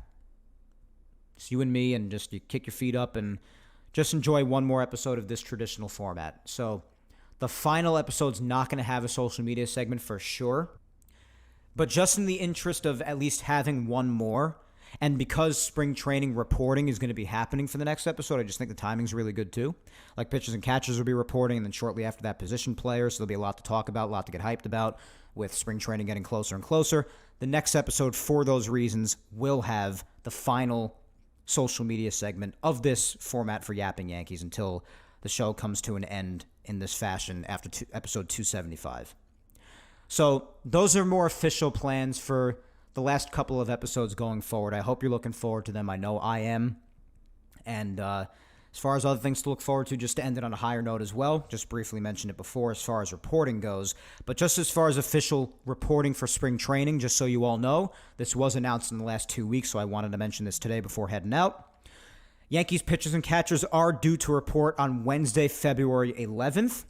It's you and me, and just you kick your feet up and just enjoy one more episode of this traditional format. So the final episode's not going to have a social media segment for sure. But just in the interest of at least having one more, and because spring training reporting is going to be happening for the next episode, I just think the timing's really good too. Like pitchers and catchers will be reporting, and then shortly after that, position players. So there'll be a lot to talk about, a lot to get hyped about with spring training getting closer and closer. The next episode, for those reasons, will have the final social media segment of this format for Yapping Yankees until the show comes to an end in this fashion after episode 275. So those are more official plans for the last couple of episodes going forward. I hope you're looking forward to them. I know I am. And as far as other things to look forward to, just to end it on a higher note as well, just briefly mentioned it before as far as reporting goes, but just as far as official reporting for spring training, just so you all know, this was announced in the last 2 weeks, so I wanted to mention this today before heading out. Yankees pitchers and catchers are due to report on Wednesday, February 11th.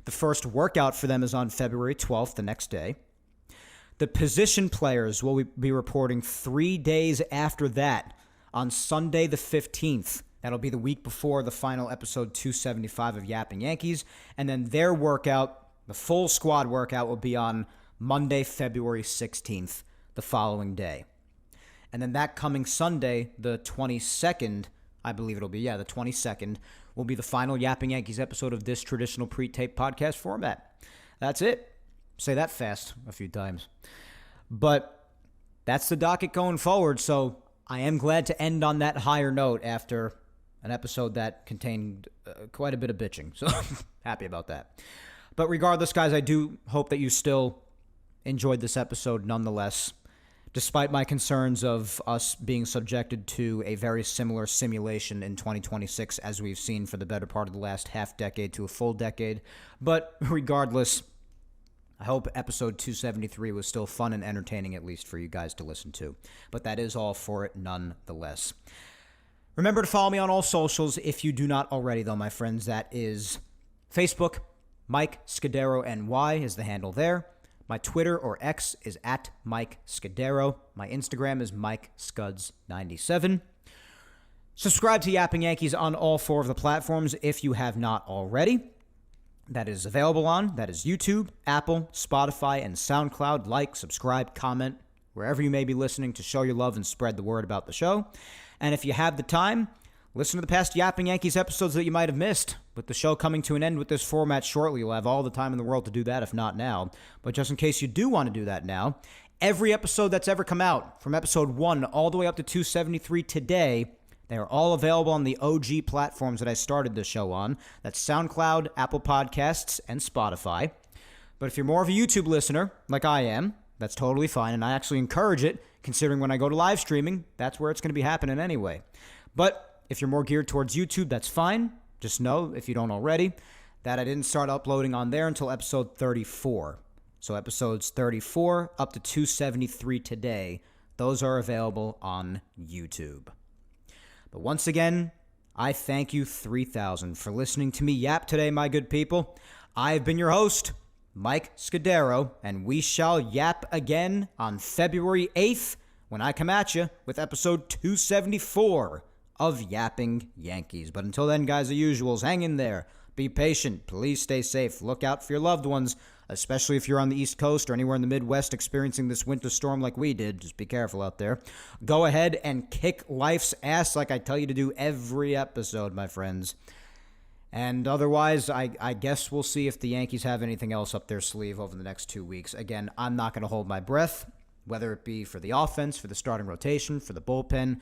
The first workout for them is on February 12th, the next day. The position players will be reporting 3 days after that on Sunday the 15th. That'll be the week before the final episode 275 of Yapping Yankees. And then their workout, the full squad workout, will be on Monday, February 16th, the following day. And then that coming Sunday, the 22nd, I believe it'll be, the 22nd, will be the final Yapping Yankees episode of this traditional pre-tape podcast format. That's it. Say that fast a few times. But that's the docket going forward, so I am glad to end on that higher note after an episode that contained quite a bit of bitching. So happy about that. But regardless, guys, I do hope that you still enjoyed this episode nonetheless, despite my concerns of us being subjected to a very similar simulation in 2026 as we've seen for the better part of the last half decade to a full decade. But regardless, I hope episode 273 was still fun and entertaining, at least for you guys to listen to. But that is all for it nonetheless. Remember to follow me on all socials if you do not already, though, my friends. That is Facebook, Mike Scudero NY is the handle there. My Twitter or X is at Mike Scudero. My Instagram is Mike Scuds97. Subscribe to Yapping Yankees on all 4 of the platforms if you have not already. That is available on. That is YouTube, Apple, Spotify, and SoundCloud. Like, subscribe, comment, wherever you may be listening to show your love and spread the word about the show. And if you have the time, listen to the past Yapping Yankees episodes that you might have missed. With the show coming to an end with this format shortly, you'll have all the time in the world to do that, if not now. But just in case you do want to do that now, every episode that's ever come out, from episode 1 all the way up to 273 today, they are all available on the OG platforms that I started the show on. That's SoundCloud, Apple Podcasts, and Spotify. But if you're more of a YouTube listener, like I am, that's totally fine, and I actually encourage it, considering when I go to live streaming, that's where it's going to be happening anyway. But if you're more geared towards YouTube, that's fine. Just know, if you don't already, that I didn't start uploading on there until episode 34. So episodes 34 up to 273 today, those are available on YouTube. But once again, I thank you 3,000 for listening to me yap today, my good people. I've been your host, Mike Scudero, and we shall yap again on February 8th when I come at you with episode 274 of Yapping Yankees. But until then, guys, the usuals, hang in there. Be patient. Please stay safe. Look out for your loved ones, especially if you're on the East Coast or anywhere in the Midwest experiencing this winter storm like we did. Just be careful out there. Go ahead and kick life's ass like I tell you to do every episode, my friends. And otherwise, I guess we'll see if the Yankees have anything else up their sleeve over the next 2 weeks. Again, I'm not going to hold my breath. whether it be for the offense, for the starting rotation, for the bullpen.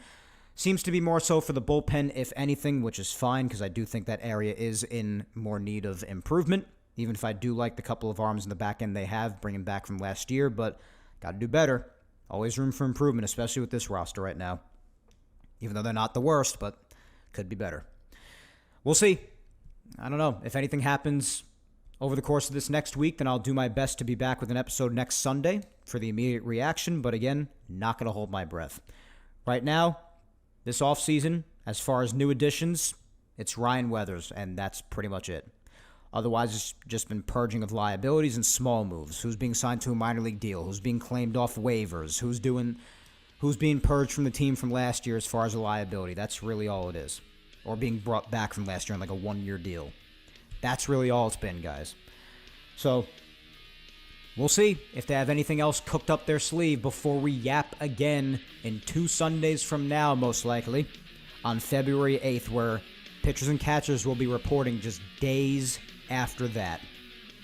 Seems to be more so for the bullpen, if anything, which is fine because I do think that area is in more need of improvement, even if I do like the couple of arms in the back end they have, bringing back from last year, but got to do better. Always room for improvement, especially with this roster right now. Even though they're not the worst, but could be better. We'll see. I don't know. If anything happens over the course of this next week, then I'll do my best to be back with an episode next Sunday for the immediate reaction, but again, not going to hold my breath. Right now, this offseason, as far as new additions, it's Ryan Weathers, and that's pretty much it. Otherwise, it's just been purging of liabilities and small moves. Who's being signed to a minor league deal? Who's being claimed off waivers? Who's being purged from the team from last year as far as a liability? That's really all it is. Or being brought back from last year on like a one-year deal. That's really all it's been, guys. So, we'll see if they have anything else cooked up their sleeve before we yap again in 2 Sundays from now, most likely, on February 8th, where pitchers and catchers will be reporting just days after that.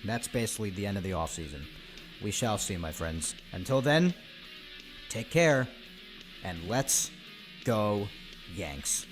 That's basically the end of the offseason. We shall see, my friends. Until then, take care, and let's go Yanks.